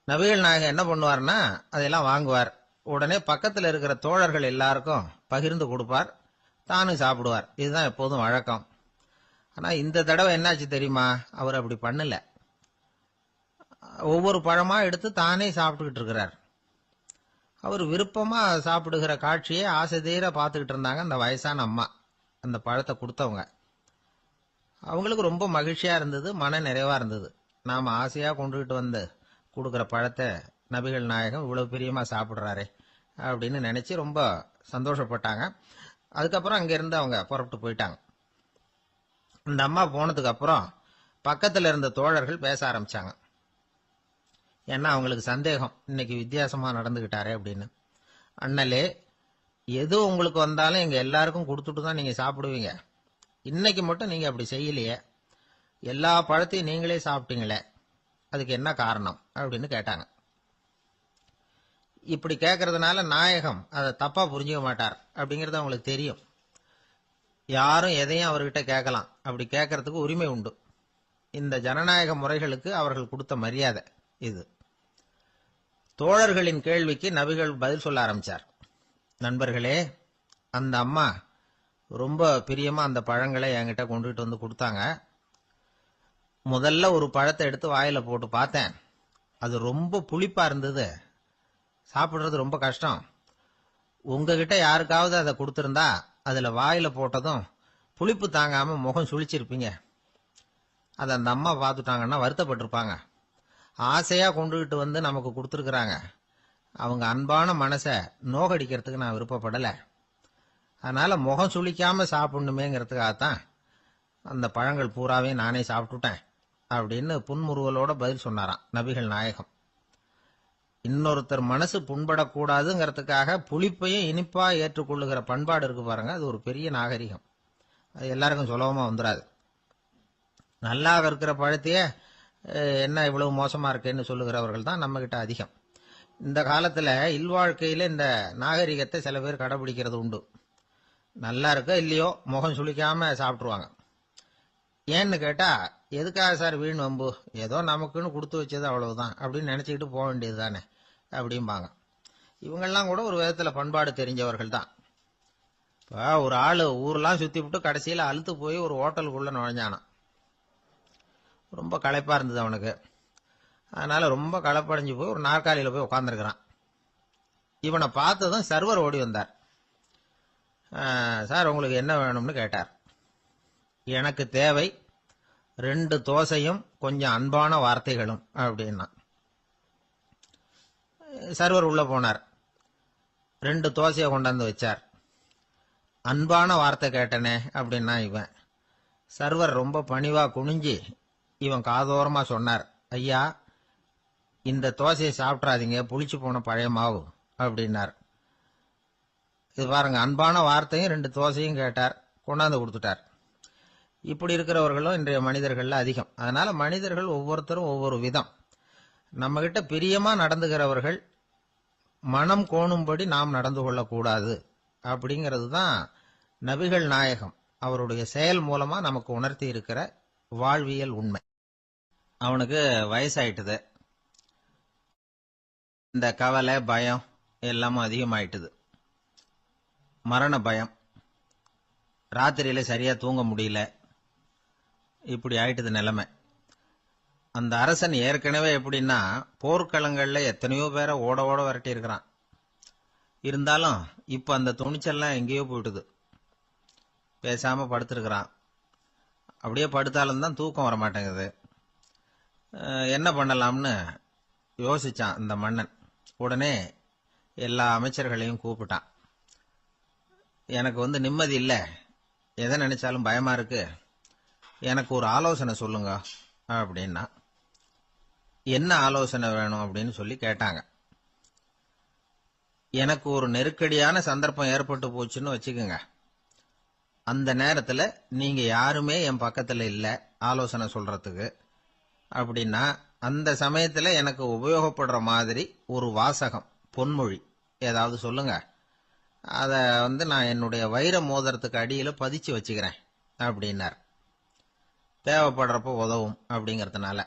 நபிகள் நாயகம் என்ன பண்ணுவார்னா, அதெல்லாம் வாங்குவார். உடனே பக்கத்தில் இருக்கிற தோழர்கள் எல்லாருக்கும் பகிர்ந்து கொடுப்பார், தானும் சாப்பிடுவார். இதுதான் எப்போதும் வழக்கம். ஆனா இந்த தடவை என்னாச்சு தெரியுமா, அவர் அப்படி பண்ணல. ஒவ்வொரு பழமா எடுத்து தானே சாப்பிட்டுக்கிட்டு இருக்கிறார். அவர் விருப்பமா சாப்பிடுகிற காட்சியை ஆசை தீர பார்த்துக்கிட்டு இருந்தாங்க அந்த வயசான அம்மா, அந்த பழத்தை கொடுத்தவங்க. அவங்களுக்கு ரொம்ப மகிழ்ச்சியா இருந்தது, மன நிறைவா இருந்தது. நாம ஆசையா கொண்டுகிட்டு கொடுக்கிற பழத்தை நபிகள் நாயகம் இவ்வளவு பிரியமா சாப்பிடுறாரே அப்படின்னு நினைச்சு ரொம்ப சந்தோஷப்பட்டாங்க. அதுக்கப்புறம் அங்கிருந்து அவங்க புறப்பட்டு போயிட்டாங்க. இந்த அம்மா போனதுக்கு அப்புறம் பக்கத்துல இருந்த தோழர்கள் பேச ஆரம்பிச்சாங்க. ஏன்னா அவங்களுக்கு சந்தேகம், இன்னைக்கு வித்தியாசமா நடந்துகிட்டாரே அப்படின்னு. அண்ணலே, எது உங்களுக்கு வந்தாலும் எங்க எல்லாருக்கும் கொடுத்துட்டு தான் நீங்க சாப்பிடுவீங்க. இன்னைக்கு மட்டும் நீங்க அப்படி செய்யலையே, எல்லா பழத்தையும் நீங்களே சாப்பிட்டீங்களே, அதுக்கு என்ன காரணம் அப்படின்னு கேட்டாங்க. இப்படி கேட்கறதுனால நாயகம் அதை தப்பா புரிஞ்சுக்க மாட்டார் அப்படிங்கறது அவங்களுக்கு தெரியும். யாரும் எதையும் அவர்கிட்ட கேட்கலாம், அப்படி கேட்கறதுக்கு உரிமை உண்டு. இந்த ஜனநாயக முறைகளுக்கு அவர்கள் கொடுத்த மரியாதை இது. தோழர்களின் கேள்விக்கு நபிகள் பதில் சொல்ல ஆரம்பிச்சார். நண்பர்களே, அந்த அம்மா ரொம்ப பிரியமா அந்த பழங்களை என்கிட்ட கொண்டுகிட்டு வந்து கொடுத்தாங்க. முதல்ல ஒரு பழத்தை எடுத்து வாயில போட்டு பார்த்தேன். அது ரொம்ப புளிப்பா இருந்தது, சாப்பிடுறது ரொம்ப கஷ்டம். உங்ககிட்ட யாருக்காவது அதை கொடுத்திருந்தா அதுல வாயில போட்டதும் புளிப்பு தாங்காம முகம் சுழிச்சிருப்பீங்க. அதை அந்த அம்மா பார்த்துட்டாங்கன்னா வருத்தப்பட்டிருப்பாங்க. ஆசையா கொண்டுகிட்டு வந்து நமக்கு கொடுத்துருக்குறாங்க. அவங்க அன்பான மனசை நோகடிக்கிறதுக்கு நான் விருப்பப்படல. அதனால முகம் சுளிக்காம சாப்பிடணுமேங்கிறதுக்காகத்தான் அந்த பழங்கள் பூராவே நானே சாப்பிட்டுட்டேன் அப்படின்னு புன்முறுவலோட பதில் சொன்னாராம் நபிகள் நாயகம். இன்னொருத்தர் மனசு புண்படக்கூடாதுங்கிறதுக்காக புளிப்பையும் இனிப்பா ஏற்றுக்கொள்ளுகிற பண்பாடு இருக்கு பாருங்க, அது ஒரு பெரிய நாகரிகம். அது எல்லாருக்கும் சுலபமா வந்துடாது. நல்லா இருக்கிற பழத்தையே என்ன இவ்வளவு மோசமா இருக்கேன்னு சொல்லுகிறவர்கள் தான் நம்ம கிட்ட அதிகம். இந்த காலத்துல இல்வாழ்க்கையில இந்த நாகரிகத்தை சில பேர் கடைபிடிக்கிறது உண்டு. நல்லா இருக்க இல்லையோ முகம் சுளிக்காம சாப்பிட்டுருவாங்க. ஏன்னு கேட்டா, எதுக்காக சார் வீண் வம்பு, ஏதோ நமக்குன்னு கொடுத்து வச்சது அவ்வளவுதான் அப்படின்னு நினைச்சுக்கிட்டு போக வேண்டியது தானே அப்படிம்பாங்க. இவங்கெல்லாம் கூட ஒரு விதத்துல பண்பாடு தெரிஞ்சவர்கள் தான். இப்போ ஒரு ஆளு ஊரெல்லாம் சுத்தி விட்டு கடைசியில அழுத்து போய் ஒரு ஹோட்டலுக்குள்ள நுழைஞ்சானான். ரொம்ப களைப்பா இருந்தது அவனுக்கு. அதனால ரொம்ப களைப்படைஞ்சு போய் ஒரு நாற்காலியில போய் உட்காந்துருக்கிறான். இவனை பார்த்ததும் சர்வர் ஓடி வந்தார். சார் உங்களுக்கு என்ன வேணும்னு கேட்டார். எனக்கு தேவை 2 தோசையும் கொஞ்சம் அன்பான வார்த்தைகளும் அப்படின்னா. சர்வர் உள்ள போனார். 2 தோசையை கொண்டாந்து வச்சார். அன்பான வார்த்தை கேட்டனே அப்படின்னா இவன். சர்வர் ரொம்ப பணிவா குனிஞ்சி இவன் காதோரமா சொன்னார், ஐயா இந்த தோசையை சாப்பிட்றாதீங்க, புளிச்சு போன பழைய மாவு அப்படின்னார். இது பாருங்க, அன்பான வார்த்தையும் 2 தோசையும் கேட்டார், கொண்டாந்து கொடுத்துட்டார். இப்படி இருக்கிறவர்களும் இன்றைய மனிதர்கள்ல அதிகம். அதனால மனிதர்கள் ஒவ்வொருத்தரும் ஒவ்வொரு விதம். நம்ம கிட்ட பிரியமா நடந்துகிறவர்கள் மனம் கோணும்படி நாம் நடந்து கொள்ளக்கூடாது அப்படிங்கிறது தான் நபிகள் நாயகம் அவருடைய செயல் மூலமா நமக்கு உணர்த்தி இருக்கிற வாழ்வியல் உண்மை. அவனுக்கு வயசாயிட்டுது. இந்த கவலை பயம் எல்லாமும் அதிகமாயிட்டுது. மரண பயம், ராத்திரியில சரியா தூங்க முடியல, இப்படி ஆயிட்டுது நிலைமை. அந்த அரசன் ஏற்கனவே எப்படின்னா போர்க்களங்கள்ல எத்தனையோ பேரை ஓட ஓட விரட்டி இருக்கிறான். இருந்தாலும் இப்ப அந்த துணிச்சல்லாம் எங்கேயோ போயிட்டுது. பேசாம படுத்திருக்கிறான். அப்படியே படுத்தாலும் தான் தூக்கம் வர மாட்டேங்குது. என்ன பண்ணலாம்னு யோசிச்சான் இந்த மன்னன். உடனே எல்லா அமைச்சர்களையும் கூப்பிட்டான். எனக்கு நிம்மதி இல்லை, எதை நினைச்சாலும் பயமா இருக்கு, எனக்கு ஒரு ஆலோசனை சொல்லுங்க அப்படின்னா. என்ன ஆலோசனை வேணும் அப்படின்னு சொல்லி கேட்டாங்க. எனக்கு ஒரு நெருக்கடியான சந்தர்ப்பம் ஏற்பட்டு போச்சுன்னு வச்சுக்கோங்க. அந்த நேரத்துல நீங்க யாருமே என் பக்கத்துல இல்ல ஆலோசனை சொல்றதுக்கு அப்படின்னா, அந்த சமயத்துல எனக்கு உபயோகப்படுற மாதிரி ஒரு வாசகம், பொன்மொழி ஏதாவது சொல்லுங்க. அத நான் என்னுடைய வைர மோதிரத்துக்கு அடியில பதிச்சு வச்சுக்கிறேன் அப்படின்னார். தேவைப்படுறப்ப உதவும் அப்படிங்கறதுனால.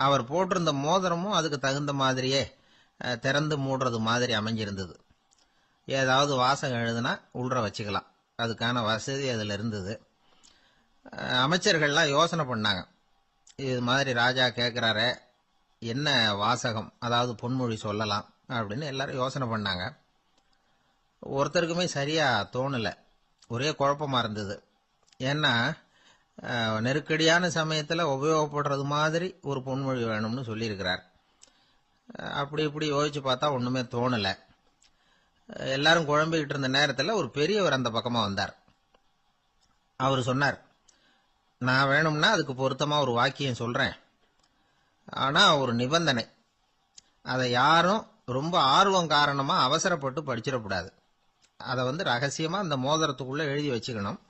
அவர் போட்டிருந்த மோதிரமும் அதுக்கு தகுந்த மாதிரியே திறந்து மூடுறது மாதிரி அமைஞ்சிருந்தது. ஏதாவது வாசகம் எழுதுனா உள்ற வச்சுக்கலாம், அதுக்கான வசதி அதுல இருந்தது. அமைச்சர்கள்லாம் யோசனை பண்ணாங்க, இது மாதிரி ராஜா கேட்கிறாரே என்ன வாசகம், அதாவது பொன்மொழி சொல்லலாம் அப்படின்னு எல்லாரும் யோசனை பண்ணாங்க. ஒருத்தருக்குமே சரியா தோணல, ஒரே குழப்பமா இருந்தது. ஏன்னா நெருக்கடியான சமயத்துல உபயோகப்படுறது மாதிரி ஒரு பொன்மொழி வேணும்னு சொல்லியிருக்கிறார். அப்படி இப்படி யோசிச்சு பார்த்தா ஒண்ணுமே தோணல. எல்லாரும் குழம்பிக்கிட்டு இருந்த நேரத்துல ஒரு பெரியவர் அந்த பக்கமா வந்தார். அவர் சொன்னார், நான் வேணும்னா அதுக்கு பொருத்தமா ஒரு வாக்கியம் சொல்றேன், ஆனா ஒரு நிபந்தனை. அதை யாரும் ரொம்ப ஆர்வம் காரணமா அவசரப்பட்டு படிச்சிடக்கூடாது. அதை ரகசியமா அந்த மோதிரத்துக்குள்ள எழுதி வச்சுக்கணும்.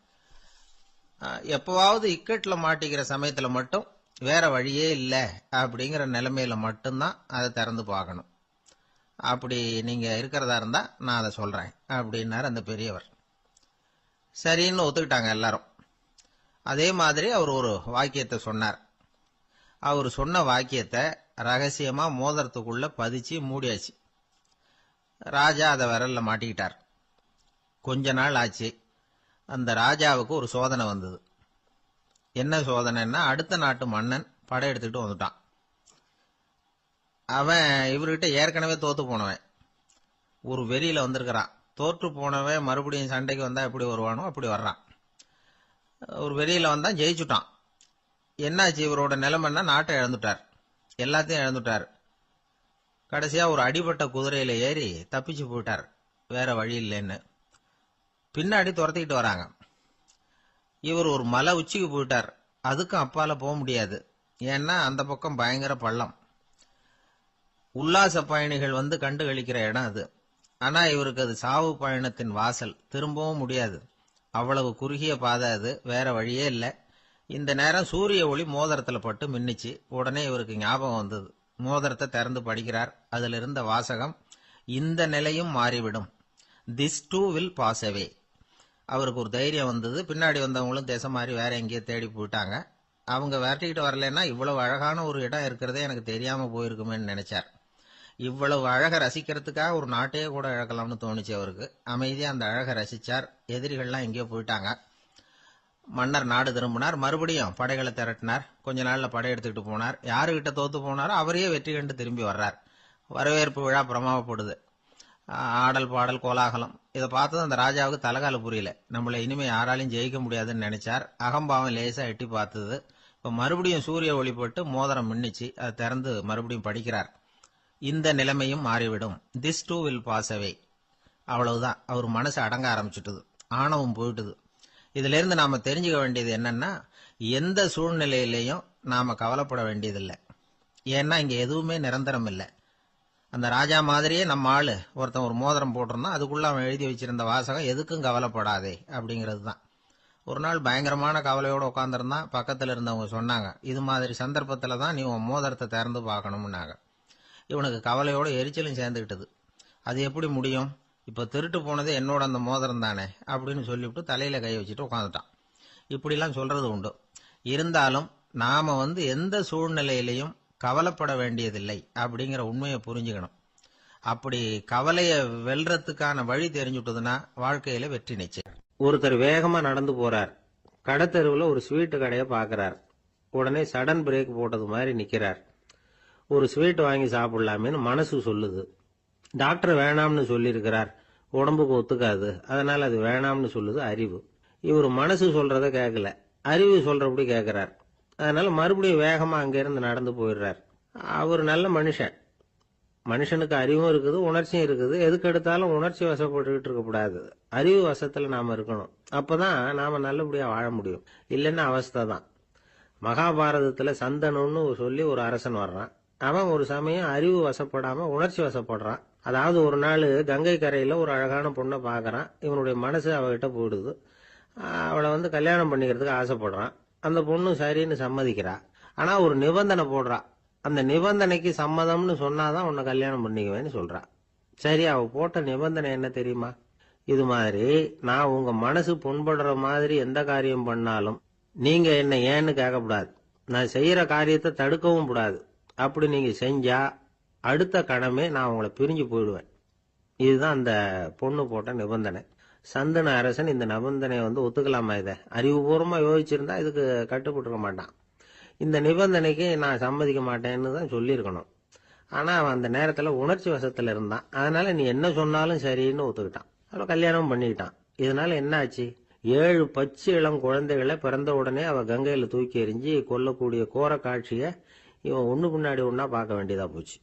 எப்பவாவது இக்கட்ல மாட்டிக்கிற சமயத்துல மட்டும் வேற வழியே இல்லை அப்படிங்கிற நிலைமையில மட்டும்தான் அதை திறந்து பார்க்கணும். அப்படி நீங்க இருக்கிறதா இருந்தா நான் அதை சொல்றேன் அப்படின்னாரு அந்த பெரியவர். சரின்னு ஒத்துக்கிட்டாங்க எல்லாரும். அதே மாதிரி அவர் ஒரு வாக்கியத்தை சொன்னார். அவர் சொன்ன வாக்கியத்தை ரகசியமா மோதிரத்துக்குள்ள பதிச்சு மூடியாச்சு. ராஜா அதை விரல்ல மாட்டிக்கிட்டார். கொஞ்ச நாள் ஆச்சு. அந்த ராஜாவுக்கு ஒரு சோதனை வந்தது. என்ன சோதனைன்னா, அடுத்த நாட்டு மன்னன் படையெடுத்துக்கிட்டு வந்துட்டான். அவன் இவர்கிட்ட ஏற்கனவே தோத்து போனவன். ஒரு வெறியில வந்திருக்கிறான். தோற்று போனவன் மறுபடியும் சண்டைக்கு வந்தா எப்படி வருவானோ அப்படி வர்றான். ஒரு வெறியில வந்தான், ஜெயிச்சுட்டான். என்னாச்சு இவரோட நிலைமைன்னா, நாட்டை இழந்துட்டார், எல்லாத்தையும் இழந்துட்டார். கடைசியா ஒரு அடிபட்ட குதிரையில ஏறி தப்பிச்சு போயிட்டார், வேற வழி இல்லைன்னு. பின்னாடி துரத்திக்கிட்டு வராங்க. இவர் ஒரு மலை உச்சிக்கு போயிட்டார். அதுக்கும் அப்பால போக முடியாது. ஏன்னா அந்த பக்கம் பயங்கர பள்ளம். உல்லாச பயணிகள் கண்டு கழிக்கிற இடம் அது. ஆனா இவருக்கு அது சாவு பயணத்தின் வாசல், திரும்பவும் முடியாது. அவ்வளவு குறுகிய பாதை அது, வேற வழியே இல்லை. இந்த நேரம் சூரிய ஒளி மோதிரத்துல பட்டு மின்னிச்சு. உடனே இவருக்கு ஞாபகம் வந்தது. மோதிரத்தை திறந்து படிக்கிறார். அதுல இருந்த வாசகம், இந்த நிலையும் மாறிவிடும், this too will pass away. அவருக்கு ஒரு தைரியம் வந்தது. பின்னாடி வந்தவங்களும் திசை மாறி வேற எங்கேயோ தேடி போயிட்டாங்க. அவங்க விரட்டிக்கிட்டு வரலன்னா இவ்வளவு அழகான ஒரு இடம் இருக்கிறதே எனக்கு தெரியாம போயிருக்குமேன்னு நினைச்சார். இவ்வளவு அழகை ரசிக்கிறதுக்காக ஒரு நாட்டையே கூட இழக்கலாம்னு தோணுச்சு அவருக்கு. அமைதியா அந்த அழகை ரசிச்சார். எதிரிகள்லாம் எங்கேயோ போயிட்டாங்க. மன்னர் நாடு திரும்பினார். மறுபடியும் படைகளை திரட்டினார். கொஞ்ச நாள்ல படை எடுத்துக்கிட்டு போனார். யாருகிட்ட தோத்து போனாரோ அவரையே வெற்றி கண்டு திரும்பி வர்றார். வரவேற்பு விழா பிரமாவப்படுது. ஆடல் பாடல் கோலாகலம். இதை பார்த்தது அந்த ராஜாவுக்கு தலைகால புரியல. நம்மளை இனிமே யாராலையும் ஜெயிக்க முடியாதுன்னு நினைச்சார். அகம்பாவம் லேசா எட்டி பார்த்தது. இப்ப மறுபடியும் சூரிய ஒளிப்பட்டு மோதிரம் மின்னிச்சு. அதை திறந்து மறுபடியும் படிக்கிறார். இந்த நிலைமையும் மாறிவிடும், this too will pass away. அவ்வளவுதான். அவர் மனசு அடங்க ஆரம்பிச்சுட்டுது. ஆணவம் போயிட்டுது. இதுல இருந்து நாம தெரிஞ்சுக்க வேண்டியது என்னன்னா, எந்த சூழ்நிலையிலையும் நாம கவலைப்பட வேண்டியதில்லை. ஏன்னா இங்க எதுவுமே நிரந்தரம் இல்லை. அந்த ராஜா மாதிரியே நம்ம ஆளு ஒருத்தன் ஒரு மோதிரம் போட்டிருந்தான். அதுக்குள்ள அவன் எழுதி வச்சிருந்த வாசகம், எதுக்கும் கவலைப்படாதே அப்படிங்கிறது தான். ஒரு நாள் பயங்கரமான கவலையோட உட்காந்துருந்தான். பக்கத்துல இருந்தவங்க சொன்னாங்க, இது மாதிரி சந்தர்ப்பத்துல தான் நீ உன் மோதிரத்தை திறந்து பார்க்கணும்னாங்க. இவனுக்கு கவலையோட எரிச்சலும் சேர்ந்துக்கிட்டது. அது எப்படி முடியும், இப்ப திருட்டு போனது என்னோட அந்த மோதிரம் தானே அப்படின்னு சொல்லிவிட்டு தலையில கை வச்சுட்டு உட்காந்துட்டான். இப்படிலாம் சொல்றது உண்டு. இருந்தாலும் நாம எந்த சூழ்நிலையிலையும் கவலைப்பட வேண்டியதில்லை அப்படிங்கிற உண்மையை புரிஞ்சுக்கணும். அப்படி கவலைய வெல்றதுக்கான வழி தெரிஞ்சுட்டதுன்னா வாழ்க்கையில வெற்றி நிச்சயம். ஒருத்தர் வேகமா நடந்து போறார். கடத்தெருவுல ஒரு ஸ்வீட்டு கடையை பாக்குறார். உடனே சடன் பிரேக் போட்டது மாதிரி நிக்கிறார். ஒரு ஸ்வீட் வாங்கி சாப்பிடலாமேன்னு மனசு சொல்லுது. டாக்டர் வேணாம்னு சொல்லியிருக்கிறார், உடம்புக்கு ஒத்துக்காது, அதனால அது வேணாம்னு சொல்லுது அறிவு. இவர் மனசு சொல்றத கேட்கல, அறிவு சொல்றபடி கேட்கிறார். அதனால மறுபடியும் வேகமா அங்கிருந்து நடந்து போயிடுறார். அவர் நல்ல மனுஷன். மனுஷனுக்கு அறிவும் இருக்குது, உணர்ச்சியும் இருக்குது. எதுக்கு எடுத்தாலும் உணர்ச்சி வசப்பட்டுக்கிட்டு இருக்கக்கூடாது. அறிவு வசத்துல நாம இருக்கணும். அப்பதான் நாம நல்லபடியா வாழ முடியும். இல்லைன்னா அவஸ்தை தான். மகாபாரதத்துல சந்தனுன்னு சொல்லி ஒரு அரசன் வர்றான். அவன் ஒரு சமயம் அறிவு வசப்படாம உணர்ச்சி வசப்படுறான். அதாவது ஒரு நாள் கங்கை கரையில ஒரு அழகான பொண்ணை பாக்குறான். இவனுடைய மனசு அவகிட்ட போயிடுது. அவளை கல்யாணம் பண்ணிக்கிறதுக்கு ஆசைப்படுறான். அந்த பொண்ணு சரின்னு சம்மதிக்கிறா. ஆனா ஒரு நிபந்தனை போடுறா. அந்த நிபந்தனைக்கு சம்மதம்னு சொன்னாதான் உன்னை கல்யாணம் பண்ணிக்குவேன்னு சொல்றா. சரி, அவ போட்ட நிபந்தனை என்ன தெரியுமா? இது மாதிரி, நான் உங்க மனசு புண்படுற மாதிரி எந்த காரியம் பண்ணாலும் நீங்க என்ன ஏன்னு கேட்கக்கூடாது. நான் செய்யற காரியத்தை தடுக்கவும் கூடாது. அப்படி நீங்க செஞ்சா அடுத்த கணமே நான் உங்களை பிரிஞ்சு போயிடுவேன். இதுதான் அந்த பொண்ணு போட்ட நிபந்தனை. சந்தன அரசன் இந்த நிபந்தனையை ஒத்துக்கலாமா? இதை அறிவுபூர்வமா யோசிச்சிருந்தா இதுக்கு கட்டுப்பட்டுக்க மாட்டான். இந்த நிபந்தனைக்கு நான் சம்மதிக்க மாட்டேன்னு தான் சொல்லியிருக்கணும். ஆனா அவன் அந்த நேரத்துல உணர்ச்சி வசத்துல இருந்தான். அதனால நீ என்ன சொன்னாலும் சரின்னு ஒத்துக்கிட்டான். அவன் கல்யாணம் பண்ணிக்கிட்டான். இதனால என்ன ஆச்சு? 7 பச்சை இளம் குழந்தைகளை பிறந்த உடனே அவ கங்கையில தூக்கி எறிஞ்சு கொல்லக்கூடிய கோர காட்சிய இவன் ஒண்ணு பின்னாடி ஒன்னா பார்க்க வேண்டியதா போச்சு.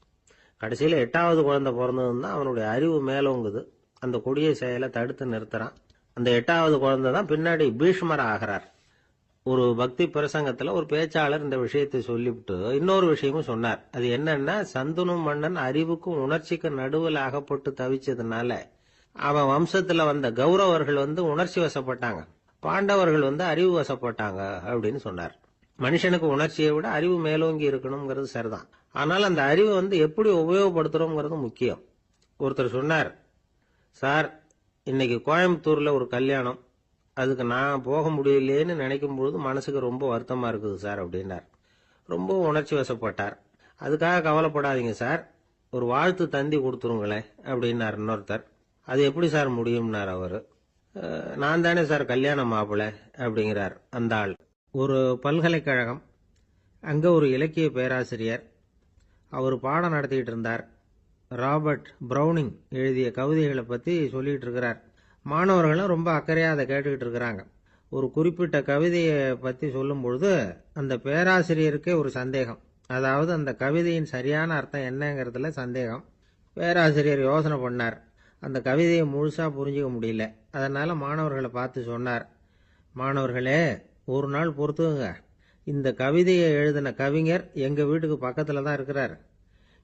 கடைசியில 8வது குழந்தை பிறந்ததுன்னு தான் அவனுடைய அறிவு மேலோங்குது. அந்த கொடிய செயலை தடுத்து நிறுத்துறான். அந்த 8வது குழந்தை தான் பின்னாடி பீஷ்மர் ஆகிறார். ஒரு பக்தி பிரசங்கத்துல ஒரு பேச்சாளர் இந்த விஷயத்தை சொல்லிவிட்டு இன்னொரு விஷயமும் சொன்னார். அது என்னன்னா, சந்தனு மன்னன் அறிவுக்கும் உணர்ச்சிக்கும் நடுவில் அகப்பட்டு தவிச்சதுனால அவன் வம்சத்துல வந்த கௌரவர்கள் உணர்ச்சி வசப்பட்டாங்க, பாண்டவர்கள் அறிவு வசப்பட்டாங்க அப்படின்னு சொன்னார். மனுஷனுக்கு உணர்ச்சியை விட அறிவு மேலோங்கி இருக்கணுங்கிறது சரிதான். ஆனால் அந்த அறிவு எப்படி உபயோகப்படுத்துறோம்ங்கிறது முக்கியம். ஒருத்தர் சொன்னார், சார் இன்னைக்கு கோயம்புத்தூர்ல ஒரு கல்யாணம், அதுக்கு நான் போக முடியலையேன்னு நினைக்கும் பொழுது மனசுக்கு ரொம்ப வருத்தமா இருக்குது சார் அப்படின்னார். ரொம்ப உணர்ச்சி வசப்பட்டார். அதுக்காக கவலைப்படாதீங்க சார், ஒரு வாழ்த்து தந்தி கொடுத்துருங்களேன் அப்படின்னார் இன்னொருத்தர். அது எப்படி சார் முடியும்னார் அவரு. நான் தானே சார் கல்யாண மாப்பிள்ளை அப்படிங்கிறார் அந்த ஆள். ஒரு பல்கலைக்கழகம், அங்க ஒரு இலக்கிய பேராசிரியர், அவர் பாடம் நடத்திட்டு இருந்தார். ராபர்ட் பிரௌனிங் எழுதிய கவிதைகளை பத்தி சொல்லிட்டு இருக்கிறார். மாணவர்களும் ரொம்ப அக்கறையா அதை கேட்டுக்கிட்டு இருக்கிறாங்க. ஒரு குறிப்பிட்ட கவிதையை பத்தி சொல்லும் பொழுது அந்த பேராசிரியருக்கே ஒரு சந்தேகம். அதாவது அந்த கவிதையின் சரியான அர்த்தம் என்னங்கிறதுல சந்தேகம். பேராசிரியர் யோசனை பண்ணார். அந்த கவிதையை முழுசா புரிஞ்சுக்க முடியல. அதனால மாணவர்களை பார்த்து சொன்னார், மாணவர்களே ஒரு நாள் பொறுத்துங்க, இந்த கவிதையை எழுதின கவிஞர் எங்க வீட்டுக்கு பக்கத்துல தான் இருக்கிறார்.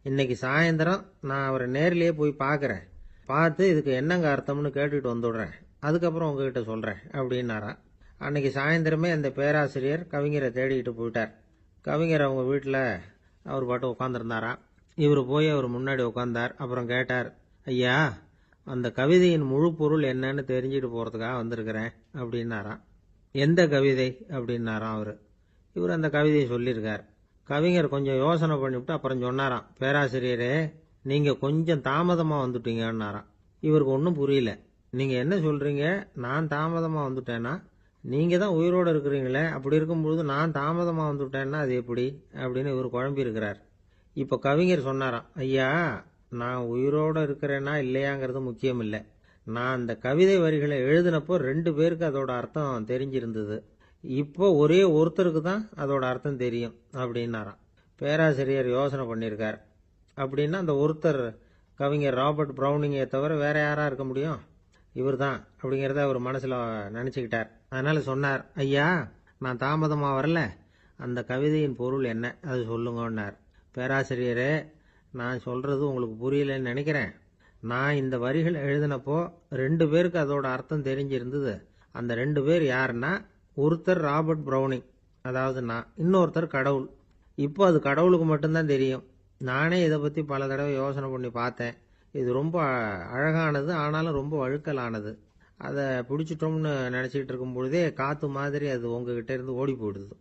இன்னைக்கு சாயந்தரம் நான் அவரை நேரிலேயே போய் பார்க்கறேன், பார்த்து இதுக்கு என்னங்க அர்த்தம்னு கேட்டுட்டு வந்துடுறேன், அதுக்கப்புறம் உங்ககிட்ட சொல்றேன் அப்படின்னாராம். அன்னைக்கு சாயந்தரமே அந்த பேராசிரியர் கவிஞரை தேடிக்கிட்டு போயிட்டார். கவிஞர் அவங்க வீட்டில் அவர் பாட்டு உட்காந்துருந்தாராம். இவர் போய் அவர் முன்னாடி உட்காந்தார். அப்புறம் கேட்டார், ஐயா அந்த கவிதையின் முழு பொருள் என்னன்னு தெரிஞ்சுட்டு போறதுக்காக வந்திருக்கிறேன் அப்படின்னாராம். எந்த கவிதை அப்படின்னாராம் அவரு. இவர் அந்த கவிதையை சொல்லியிருக்கார். கவிஞர் கொஞ்சம் யோசனை பண்ணிவிட்டு அப்புறம் சொன்னாராம், பேராசிரியரே நீங்க கொஞ்சம் தாமதமா வந்துட்டீங்கன்னாராம். இவருக்கு ஒன்றும் புரியல. நீங்க என்ன சொல்றீங்க, நான் தாமதமா வந்துட்டேன்னா? நீங்க தான் உயிரோடு இருக்கிறீங்களே, அப்படி இருக்கும்பொழுது நான் தாமதமா வந்துட்டேன்னா அது எப்படி அப்படின்னு இவர் குழம்பி இருக்கிறார். இப்ப கவிஞர் சொன்னாராம், ஐயா நான் உயிரோட இருக்கிறேன்னா இல்லையாங்கிறது முக்கியம் இல்லை, நான் அந்த கவிதை வரிகளை எழுதினப்போ 2 பேருக்கு அதோட அர்த்தம் தெரிஞ்சிருந்தது, இப்போ ஒரே ஒருத்தருக்கு தான் அதோட அர்த்தம் தெரியும் அப்படின்னாராம். பேராசிரியர் யோசனை பண்ணியிருக்கார். அப்படின்னா அந்த ஒருத்தர் கவிஞர் ராபர்ட் பிரௌனிங்கை தவிர வேற யாரா இருக்க முடியும்? இவர் தான் அப்படிங்கிறத அவர் மனசுல நினைச்சுக்கிட்டார். அதனால சொன்னார், ஐயா நான் தாமதமா வரல, அந்த கவிதையின் பொருள் என்ன அது சொல்லுங்கன்னார். பேராசிரியரே நான் சொல்றது உங்களுக்கு புரியலன்னு நினைக்கிறேன். நான் இந்த வரிகள் எழுதினப்போ 2 பேருக்கு அதோட அர்த்தம் தெரிஞ்சிருந்தது. அந்த 2 பேர் யாருன்னா, ஒருத்தர் ராபர்ட் பிரௌனிங், அதாவது நான், இன்னொருத்தர் கடவுள். இப்போ அது கடவுளுக்கு மட்டும்தான் தெரியும். நானே இதை பத்தி பல தடவை யோசனை பண்ணி பார்த்தேன். இது ரொம்ப அழகானது, ஆனாலும் ரொம்ப வழுக்கலானது. அதை பிடிச்சிட்டோம்னு நினைச்சிட்டு இருக்கும் பொழுதே காத்து மாதிரி அது உங்ககிட்ட இருந்து ஓடி போயிடுது.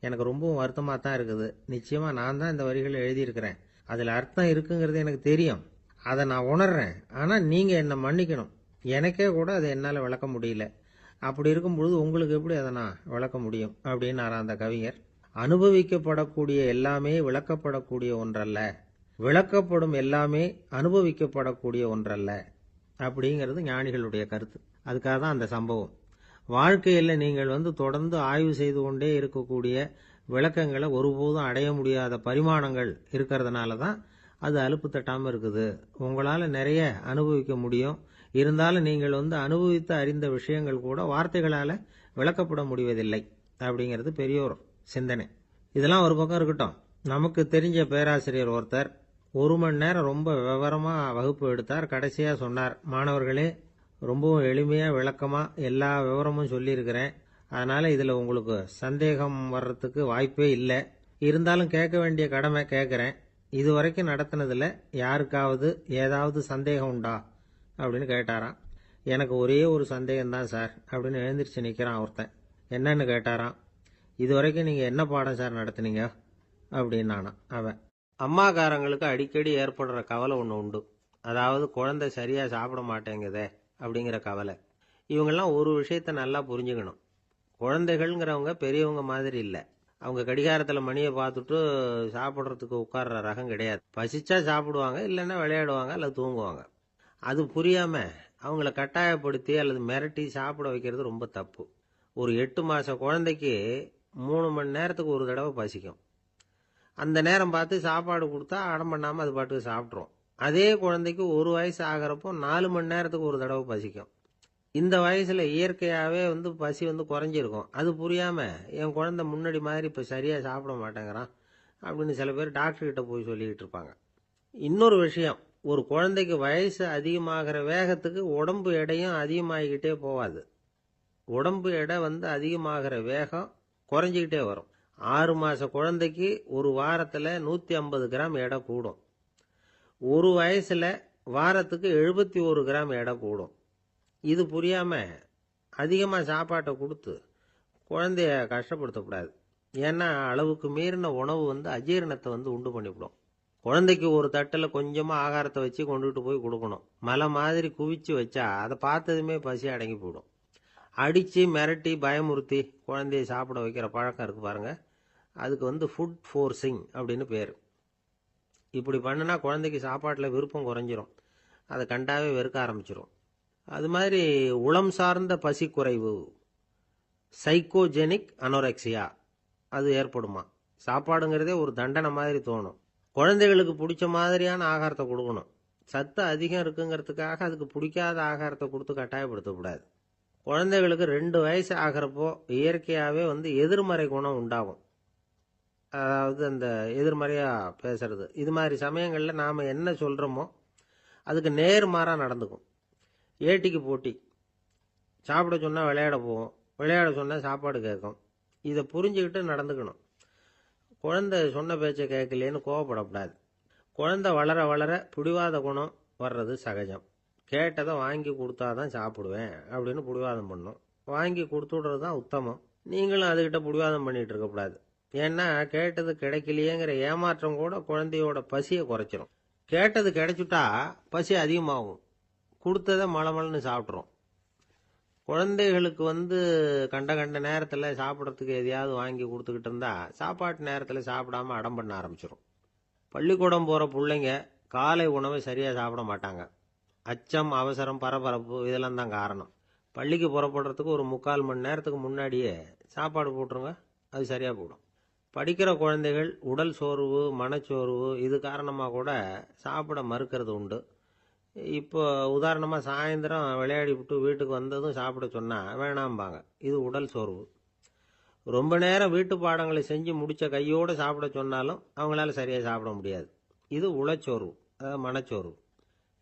எனக்கு ரொம்பவும் வருத்தமா தான் இருக்குது. நிச்சயமா நான் தான் இந்த வரிகளை எழுதியிருக்கிறேன், அதுல அர்த்தம் இருக்குங்கிறது எனக்கு தெரியும், அதை நான் உணர்றேன். ஆனா நீங்க என்னை மன்னிக்கணும், எனக்கே கூட அதை என்னால விளக்க முடியல. அப்படி இருக்கும் பொழுது உங்களுக்கு எப்படி அதை நான் விளக்க முடியும் அப்படின்னாரா அந்த கவிஞர். அனுபவிக்கப்படக்கூடிய எல்லாமே விளக்கப்படக்கூடிய ஒன்றல்ல, விளக்கப்படும் எல்லாமே அனுபவிக்கப்படக்கூடிய ஒன்றல்ல அப்படிங்கிறது ஞானிகளுடைய கருத்து. அதுக்காக தான் அந்த சம்பவம். வாழ்க்கையில் நீங்கள் தொடர்ந்து ஆய்வு செய்து கொண்டே இருக்கக்கூடிய விளக்கங்களை ஒருபோதும் அடைய முடியாத பரிமாணங்கள் இருக்கிறதுனால தான் அது அலுப்பு தட்டாமல் இருக்குது. உங்களால் நிறைய அனுபவிக்க முடியும், இருந்தாலும் நீங்கள் அனுபவித்து அறிந்த விஷயங்கள் கூட வார்த்தைகளால் விளக்கப்பட முடிவதில்லை அப்படிங்கிறது பெரியோர் சிந்தனை. இதெல்லாம் ஒரு பக்கம் இருக்கட்டும். நமக்கு தெரிஞ்ச பேராசிரியர் ஒருத்தர் 1 மணி நேரம் ரொம்ப விவரமா வகுப்பு எடுத்தார். கடைசியா சொன்னார், மாணவர்களே ரொம்பவும் எளிமையா விளக்கமா எல்லா விவரமும் சொல்லியிருக்கிறேன், அதனால இதுல உங்களுக்கு சந்தேகம் வர்றதுக்கு வாய்ப்பே இல்லை. இருந்தாலும் கேட்க வேண்டிய கடமை கேட்கிறேன். இதுவரைக்கும் நடத்தினதுல யாருக்காவது ஏதாவது சந்தேகம் உண்டா அப்படின்னு கேட்டாராம். எனக்கு ஒரே ஒரு சந்தேகம் தான் சார் அப்படின்னு எழுந்திரிச்சு நிக்கிறான் ஒருத்தன். என்னன்னு கேட்டாராம். இதுவரைக்கும் நீங்க என்ன பாடம் சார் நடத்துனீங்க அப்படின்னானா அவன். அம்மாக்காரங்களுக்கு அடிக்கடி ஏற்படுற கவலை ஒன்று உண்டு. அதாவது குழந்தை சரியா சாப்பிட மாட்டேங்குதே அப்படிங்கிற கவலை. இவங்கெல்லாம் ஒரு விஷயத்த நல்லா புரிஞ்சுக்கணும். குழந்தைகள்ங்கிறவங்க பெரியவங்க மாதிரி இல்லை. அவங்க கடிகாரத்தில் மணியை பார்த்துட்டு சாப்பிட்றதுக்கு உட்கார்ற ரகம் கிடையாது. பசிச்சா சாப்பிடுவாங்க, இல்லைன்னா விளையாடுவாங்க அல்லது தூங்குவாங்க. அது புரியாம அவங்கள கட்டாயப்படுத்தி அல்லது மிரட்டி சாப்பிட வைக்கிறது ரொம்ப தப்பு. ஒரு 8 மாச குழந்தைக்கு 3 மணி நேரத்துக்கு ஒரு தடவை பசிக்கும். அந்த நேரம் பார்த்து சாப்பாடு கொடுத்தா அடம் பண்ணாம அது பாட்டுக்கு சாப்பிட்றோம். அதே குழந்தைக்கு 1 வயசு ஆகிறப்போ 4 மணி நேரத்துக்கு ஒரு தடவை பசிக்கும். இந்த வயசுல இயற்கையாவே பசி குறைஞ்சிருக்கும். அது புரியாம என் குழந்தை முன்னாடி மாதிரி இப்ப சரியா சாப்பிட மாட்டேங்கிறான் அப்படின்னு சில பேர் டாக்டர் கிட்ட போய் சொல்லிக்கிட்டு இருப்பாங்க. இன்னொரு விஷயம், ஒரு குழந்தைக்கு வயசு அதிகமாகிற வேகத்துக்கு உடம்பு எடையும் அதிகமாகிக்கிட்டே போவாது. உடம்பு எடை அதிகமாகிற வேகம் குறைஞ்சிக்கிட்டே வரும். 6 மாச குழந்தைக்கு ஒரு வாரத்துல 150 கிராம் எடை கூடும். ஒரு வயசுல வாரத்துக்கு 71 கிராம் எடை கூடும். இது புரியாம அதிகமா சாப்பாட்டை கொடுத்து குழந்தைய கஷ்டப்படுத்தக்கூடாது. ஏன்னா அளவுக்கு மீறின உணவு அஜீரணத்தை உண்டு பண்ணிவிடும். குழந்தைக்கு ஒரு தட்டில் கொஞ்சமா ஆகாரத்தை வச்சு கொண்டுகிட்டு போய் கொடுக்கணும். மலை மாதிரி குவிச்சு வச்சா அதை பார்த்ததுமே பசி அடங்கி போயிடும். அடிச்சு மிரட்டி பயமுறுத்தி குழந்தைய சாப்பிட வைக்கிற பழக்கம் இருக்கு பாருங்க, அதுக்கு ஃபுட் ஃபோர்ஸிங் அப்படின்னு பேர். இப்படி பண்ணுனா குழந்தைக்கு சாப்பாட்டில் விருப்பம் குறைஞ்சிரும், அதை கண்டாவே வெறுக்க ஆரம்பிச்சிடும். அது மாதிரி உளம் சார்ந்த பசி குறைவு, சைக்கோஜெனிக் அனோரெக்சியா, அது ஏற்படுமா. சாப்பாடுங்கிறதே ஒரு தண்டனை மாதிரி தோணும். குழந்தைகளுக்கு பிடிச்ச மாதிரியான ஆகாரத்தை கொடுக்கணும். சத்து அதிகம் இருக்குங்கிறதுக்காக அதுக்கு பிடிக்காத ஆகாரத்தை கொடுத்து கட்டாயப்படுத்தக்கூடாது. குழந்தைகளுக்கு 2 வயசு ஆகிறப்போ இயற்கையாகவே எதிர்மறை குணம் உண்டாகும். அதாவது அந்த எதிர்மறையா பேசுறது. இது மாதிரி சமயங்களில் நாம் என்ன சொல்கிறோமோ அதுக்கு நேர்மாறாக நடந்துக்கும். ஏட்டிக்கு போட்டி. சாப்பிட சொன்னால் விளையாட போவோம், விளையாட சொன்னால் சாப்பாடு கேட்கும். இதை புரிஞ்சுக்கிட்டு நடந்துக்கணும். குழந்தை சொன்ன பேச்சை கேட்கலேன்னு கோவப்படக்கூடாது. குழந்தை வளர வளர பிடிவாத குணம் வர்றது சகஜம். கேட்டதை வாங்கி கொடுத்தாதான் சாப்பிடுவேன் அப்படின்னு பிடிவாதம் பண்ணும். வாங்கி கொடுத்துடுறது தான் உத்தமம். நீங்களும் அதுகிட்ட பிடிவாதம் பண்ணிட்டு இருக்கக்கூடாது. ஏன்னா கேட்டது கிடைக்கலையேங்கிற ஏமாற்றம் கூட குழந்தையோட பசியை குறைச்சிரும். கேட்டது கிடைச்சுட்டா பசி அதிகமாகும். கொடுத்ததை மலமலன்னு சாப்பிட்றோம். குழந்தைகளுக்கு கண்ட கண்ட நேரத்தில் சாப்பிட்றதுக்கு எதையாவது வாங்கி கொடுத்துக்கிட்டு இருந்தா சாப்பாட்டு நேரத்தில் சாப்பிடாம அடம் பண்ண ஆரம்பிச்சிடும். பள்ளிக்கூடம் போகிற பிள்ளைங்க காலை உணவை சரியாக சாப்பிட மாட்டாங்க. அச்சம், அவசரம், பரபரப்பு இதெல்லாம் தான் காரணம். பள்ளிக்கு புறப்படுறதுக்கு ஒரு 3/4 மணி நேரத்துக்கு முன்னாடியே சாப்பாடு போட்டுருங்க, அது சரியாக போடும். படிக்கிற குழந்தைகள் உடல் சோர்வு, மனச்சோர்வு இது காரணமாக கூட சாப்பிட மறுக்கிறது உண்டு. இப்போ உதாரணமாக சாயந்தரம் விளையாடி விட்டு வீட்டுக்கு வந்ததும் சாப்பிட சொன்னால் வேணாம்பாங்க. இது உடல் சோர்வு. ரொம்ப நேரம் வீட்டு பாடங்களை செஞ்சு முடித்த கையோடு சாப்பிட சொன்னாலும் அவங்களால சரியாக சாப்பிட முடியாது. இது உளச்சோர்வு, அதாவது மனச்சோர்வு.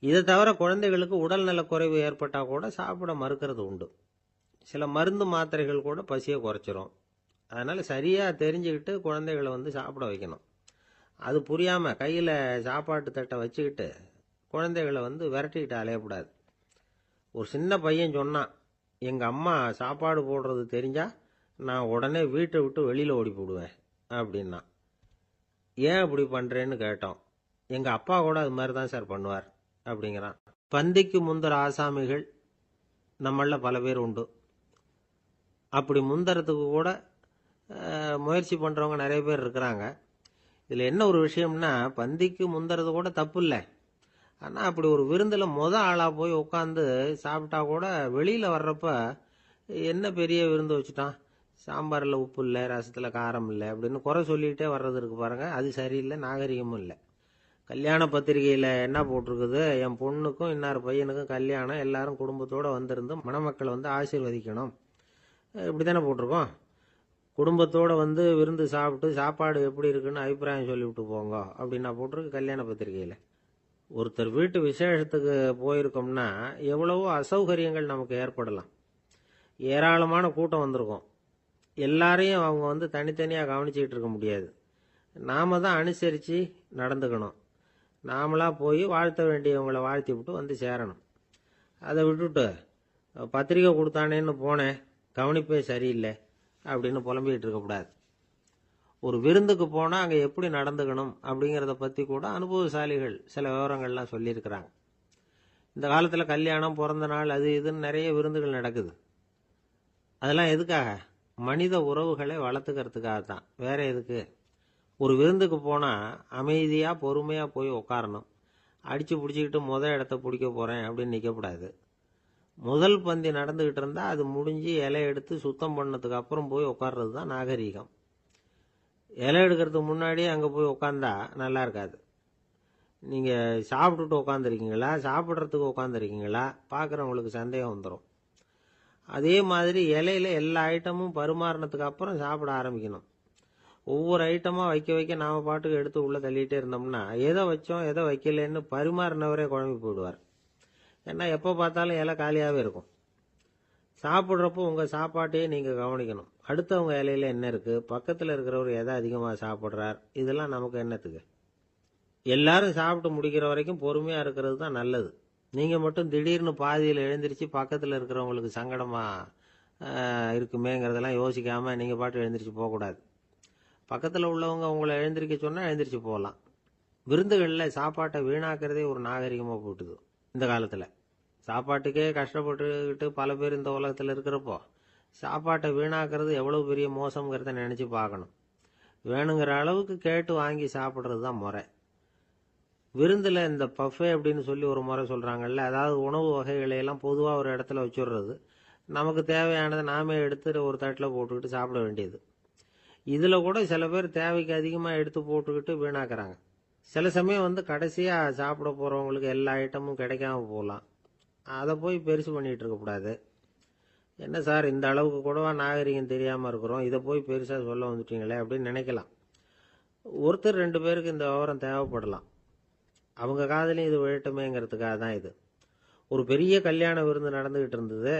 இதை தவிர குழந்தைகளுக்கு உடல் நலக்குறைவு ஏற்பட்டால் கூட சாப்பிட மறுக்கிறது உண்டு. சில மருந்து மாத்திரைகள் கூட பசியை குறைச்சிரும். அதனால் சரியாக தெரிஞ்சுக்கிட்டு குழந்தைகளை சாப்பிட வைக்கணும். அது புரியாமல் கையில் சாப்பாட்டு தட்டை வச்சுக்கிட்டு குழந்தைகளை விரட்டிக்கிட்டு அலையக்கூடாது. ஒரு சின்ன பையன் சொன்னான், எங்கள் அம்மா சாப்பாடு போடுறது தெரிஞ்சா நான் உடனே வீட்டை விட்டு வெளியில் ஓடி போடுவேன் அப்படின்னா. ஏன் அப்படி பண்ணுறேன்னு கேட்டோம். எங்கள் அப்பா கூட அது மாதிரி தான் சார் பண்ணுவார் அப்படிங்கிறான். பந்திக்கு முந்தர ஆசாமிகள் நம்மள பல பேர் உண்டு. அப்படி முந்தறதுக்கு கூட முயற்சி பண்ணுறவங்க நிறைய பேர் இருக்கிறாங்க. இதில் என்ன ஒரு விஷயம்னா, பந்திக்கு முந்தறது கூட தப்பு இல்லை. ஆனால் அப்படி ஒரு விருந்தில் ஆளாக போய் உட்காந்து சாப்பிட்டா கூட வெளியில் வர்றப்ப என்ன பெரிய விருந்து வச்சுட்டான், சாம்பாரில் உப்பு இல்லை, ரசத்தில் காரம் இல்லை அப்படின்னு குறை சொல்லிகிட்டே வர்றது இருக்கு பாருங்க, அது சரியில்லை, நாகரிகமும் இல்லை. கல்யாண பத்திரிகையில் என்ன போட்டிருக்குது, என் பொண்ணுக்கும் இன்னார் பையனுக்கும் கல்யாணம், எல்லாரும் குடும்பத்தோடு வந்திருந்து மணமக்களை ஆசீர்வதிக்கணும், இப்படி தானே போட்டிருக்கோம். குடும்பத்தோடு விருந்து சாப்பிட்டு சாப்பாடு எப்படி இருக்குன்னு அபிப்பிராயம் சொல்லிவிட்டு போங்க அப்படின்னா போட்டிருக்கு கல்யாண பத்திரிகையில். ஒருத்தர் வீட்டு விசேஷத்துக்கு போயிருக்கோம்னா எவ்வளவோ அசௌகரியங்கள் நமக்கு ஏற்படலாம். ஏராளமான கூட்டம் வந்திருக்கும். எல்லாரையும் அவங்க தனித்தனியாக கவனிச்சிக்கிட்டு இருக்க முடியாது. நாம தான் அனுசரித்து நடந்துக்கணும். நாமளாக போய் வாழ்த்த வேண்டியவங்களை வாழ்த்தி விட்டு சேரணும். அதை விட்டுட்டு பத்திரிக்கை கொடுத்தானேன்னு போனேன், கவனிப்பே சரியில்லை அப்படின்னு புலம்பிக்கிட்டு இருக்கக்கூடாது. ஒரு விருந்துக்கு போனால் அங்கே எப்படி நடந்துக்கணும் அப்படிங்கிறத பற்றி கூட அனுபவசாலிகள் சில விவரங்கள்லாம் சொல்லியிருக்கிறாங்க. இந்த காலத்தில் கல்யாணம், பிறந்த நாள், அது இதுன்னு நிறைய விருந்துகள் நடக்குது. அதெல்லாம் எதுக்காக? மனித உறவுகளை வளர்த்துக்கிறதுக்காக தான், வேற எதுக்கு? ஒரு விருந்துக்கு போனால் அமைதியாக பொறுமையாக போய் உட்காரணும். அடித்து பிடிச்சிக்கிட்டு இடத்த பிடிக்க போகிறேன் அப்படின்னு நிற்கக்கூடாது. முதல் பந்தி நடந்துக்கிட்டு இருந்தால் அது முடிஞ்சு இலை எடுத்து சுத்தம் பண்ணதுக்கு அப்புறம் போய் உட்கார்றது தான் நாகரீகம். இலை எடுக்கிறதுக்கு முன்னாடியே அங்கே போய் உட்காந்தா நல்லா இருக்காது. நீங்கள் சாப்பிட்டுட்டு உட்காந்துருக்கீங்களா, சாப்பிட்றதுக்கு உட்காந்துருக்கீங்களா, பார்க்குறவங்களுக்கு சந்தேகம் வந்துடும். அதே மாதிரி இலையில எல்லா ஐட்டமும் பரிமாறினதுக்கு அப்புறம் சாப்பிட ஆரம்பிக்கணும். ஒவ்வொரு ஐட்டமா வைக்க வைக்க நாம பாட்டுக்கு எடுத்து உள்ள தள்ளிட்டே இருந்தோம்னா எதை வச்சோம் எதை வைக்கலன்னு பரிமாறினவரே குழம்பி போயிடுவார். ஏன்னா எப்போ பார்த்தாலும் இலை காலியாகவே இருக்கும். சாப்பிட்றப்போ உங்க சாப்பாட்டையே நீங்க கவனிக்கணும். அடுத்தவங்க இலையில என்ன இருக்கு, பக்கத்தில் இருக்கிறவர் எதை அதிகமாக சாப்பிட்றார், இதெல்லாம் நமக்கு என்னத்துக்கு? எல்லாரும் சாப்பிட்டு முடிக்கிற வரைக்கும் பொறுமையா இருக்கிறது தான் நல்லது. நீங்க மட்டும் திடீர்னு பாதியில் எழுந்திருச்சு பக்கத்தில் இருக்கிறவங்களுக்கு சங்கடமா இருக்குமேங்கிறதெல்லாம் யோசிக்காம நீங்க பாட்டு எழுந்திரிச்சு போகக்கூடாது. பக்கத்தில் உள்ளவங்க உங்களை எழுந்திருக்க சொன்னா எழுந்திரிச்சு போகலாம். விருந்துகளில் சாப்பாட்டை வீணாக்கிறதே ஒரு நாகரிகமாக போட்டுது இந்த காலத்தில். சாப்பாட்டுக்கே கஷ்டப்பட்டுக்கிட்டு பல பேர் இந்த உலகத்தில் இருக்கிறப்போ சாப்பாட்டை வீணாக்கிறது எவ்வளவு பெரிய மோசங்கிறத நினைச்சு பார்க்கணும். வேணுங்கிற அளவுக்கு கேட்டு வாங்கி சாப்பிட்றது தான் முறை. விருந்தில் இந்த பஃபே அப்படின்னு சொல்லி ஒரு முறை சொல்றாங்கல்ல, அதாவது உணவு வகைகளை எல்லாம் பொதுவாக ஒரு இடத்துல வச்சுடுறது, நமக்கு தேவையானதை நாமே எடுத்து ஒரு தட்டில் போட்டுக்கிட்டு சாப்பிட வேண்டியது. இதுல கூட சில பேர் தேவைக்கு அதிகமாக எடுத்து போட்டுக்கிட்டு வீணாக்குறாங்க. சில சமயம் கடைசியா சாப்பிட போறவங்களுக்கு எல்லா ஐட்டமும் கிடைக்காம போகலாம். அதை போய் பெருசு பண்ணிட்டு இருக்கக்கூடாது. என்ன சார் இந்த அளவுக்கு கூடவா நாகரிகம் தெரியாம இருக்கிறோம், இதை போய் பெருசா சொல்ல வந்துட்டீங்களே அப்படின்னு நினைக்கலாம். ஒருத்தர் 2 பேருக்கு இந்த விவரம் தேவைப்படலாம். அவங்க காதலையும் இது விழட்டுமேங்கிறதுக்காக தான் இது. ஒரு பெரிய கல்யாண விருந்து நடந்துகிட்டு இருந்தது.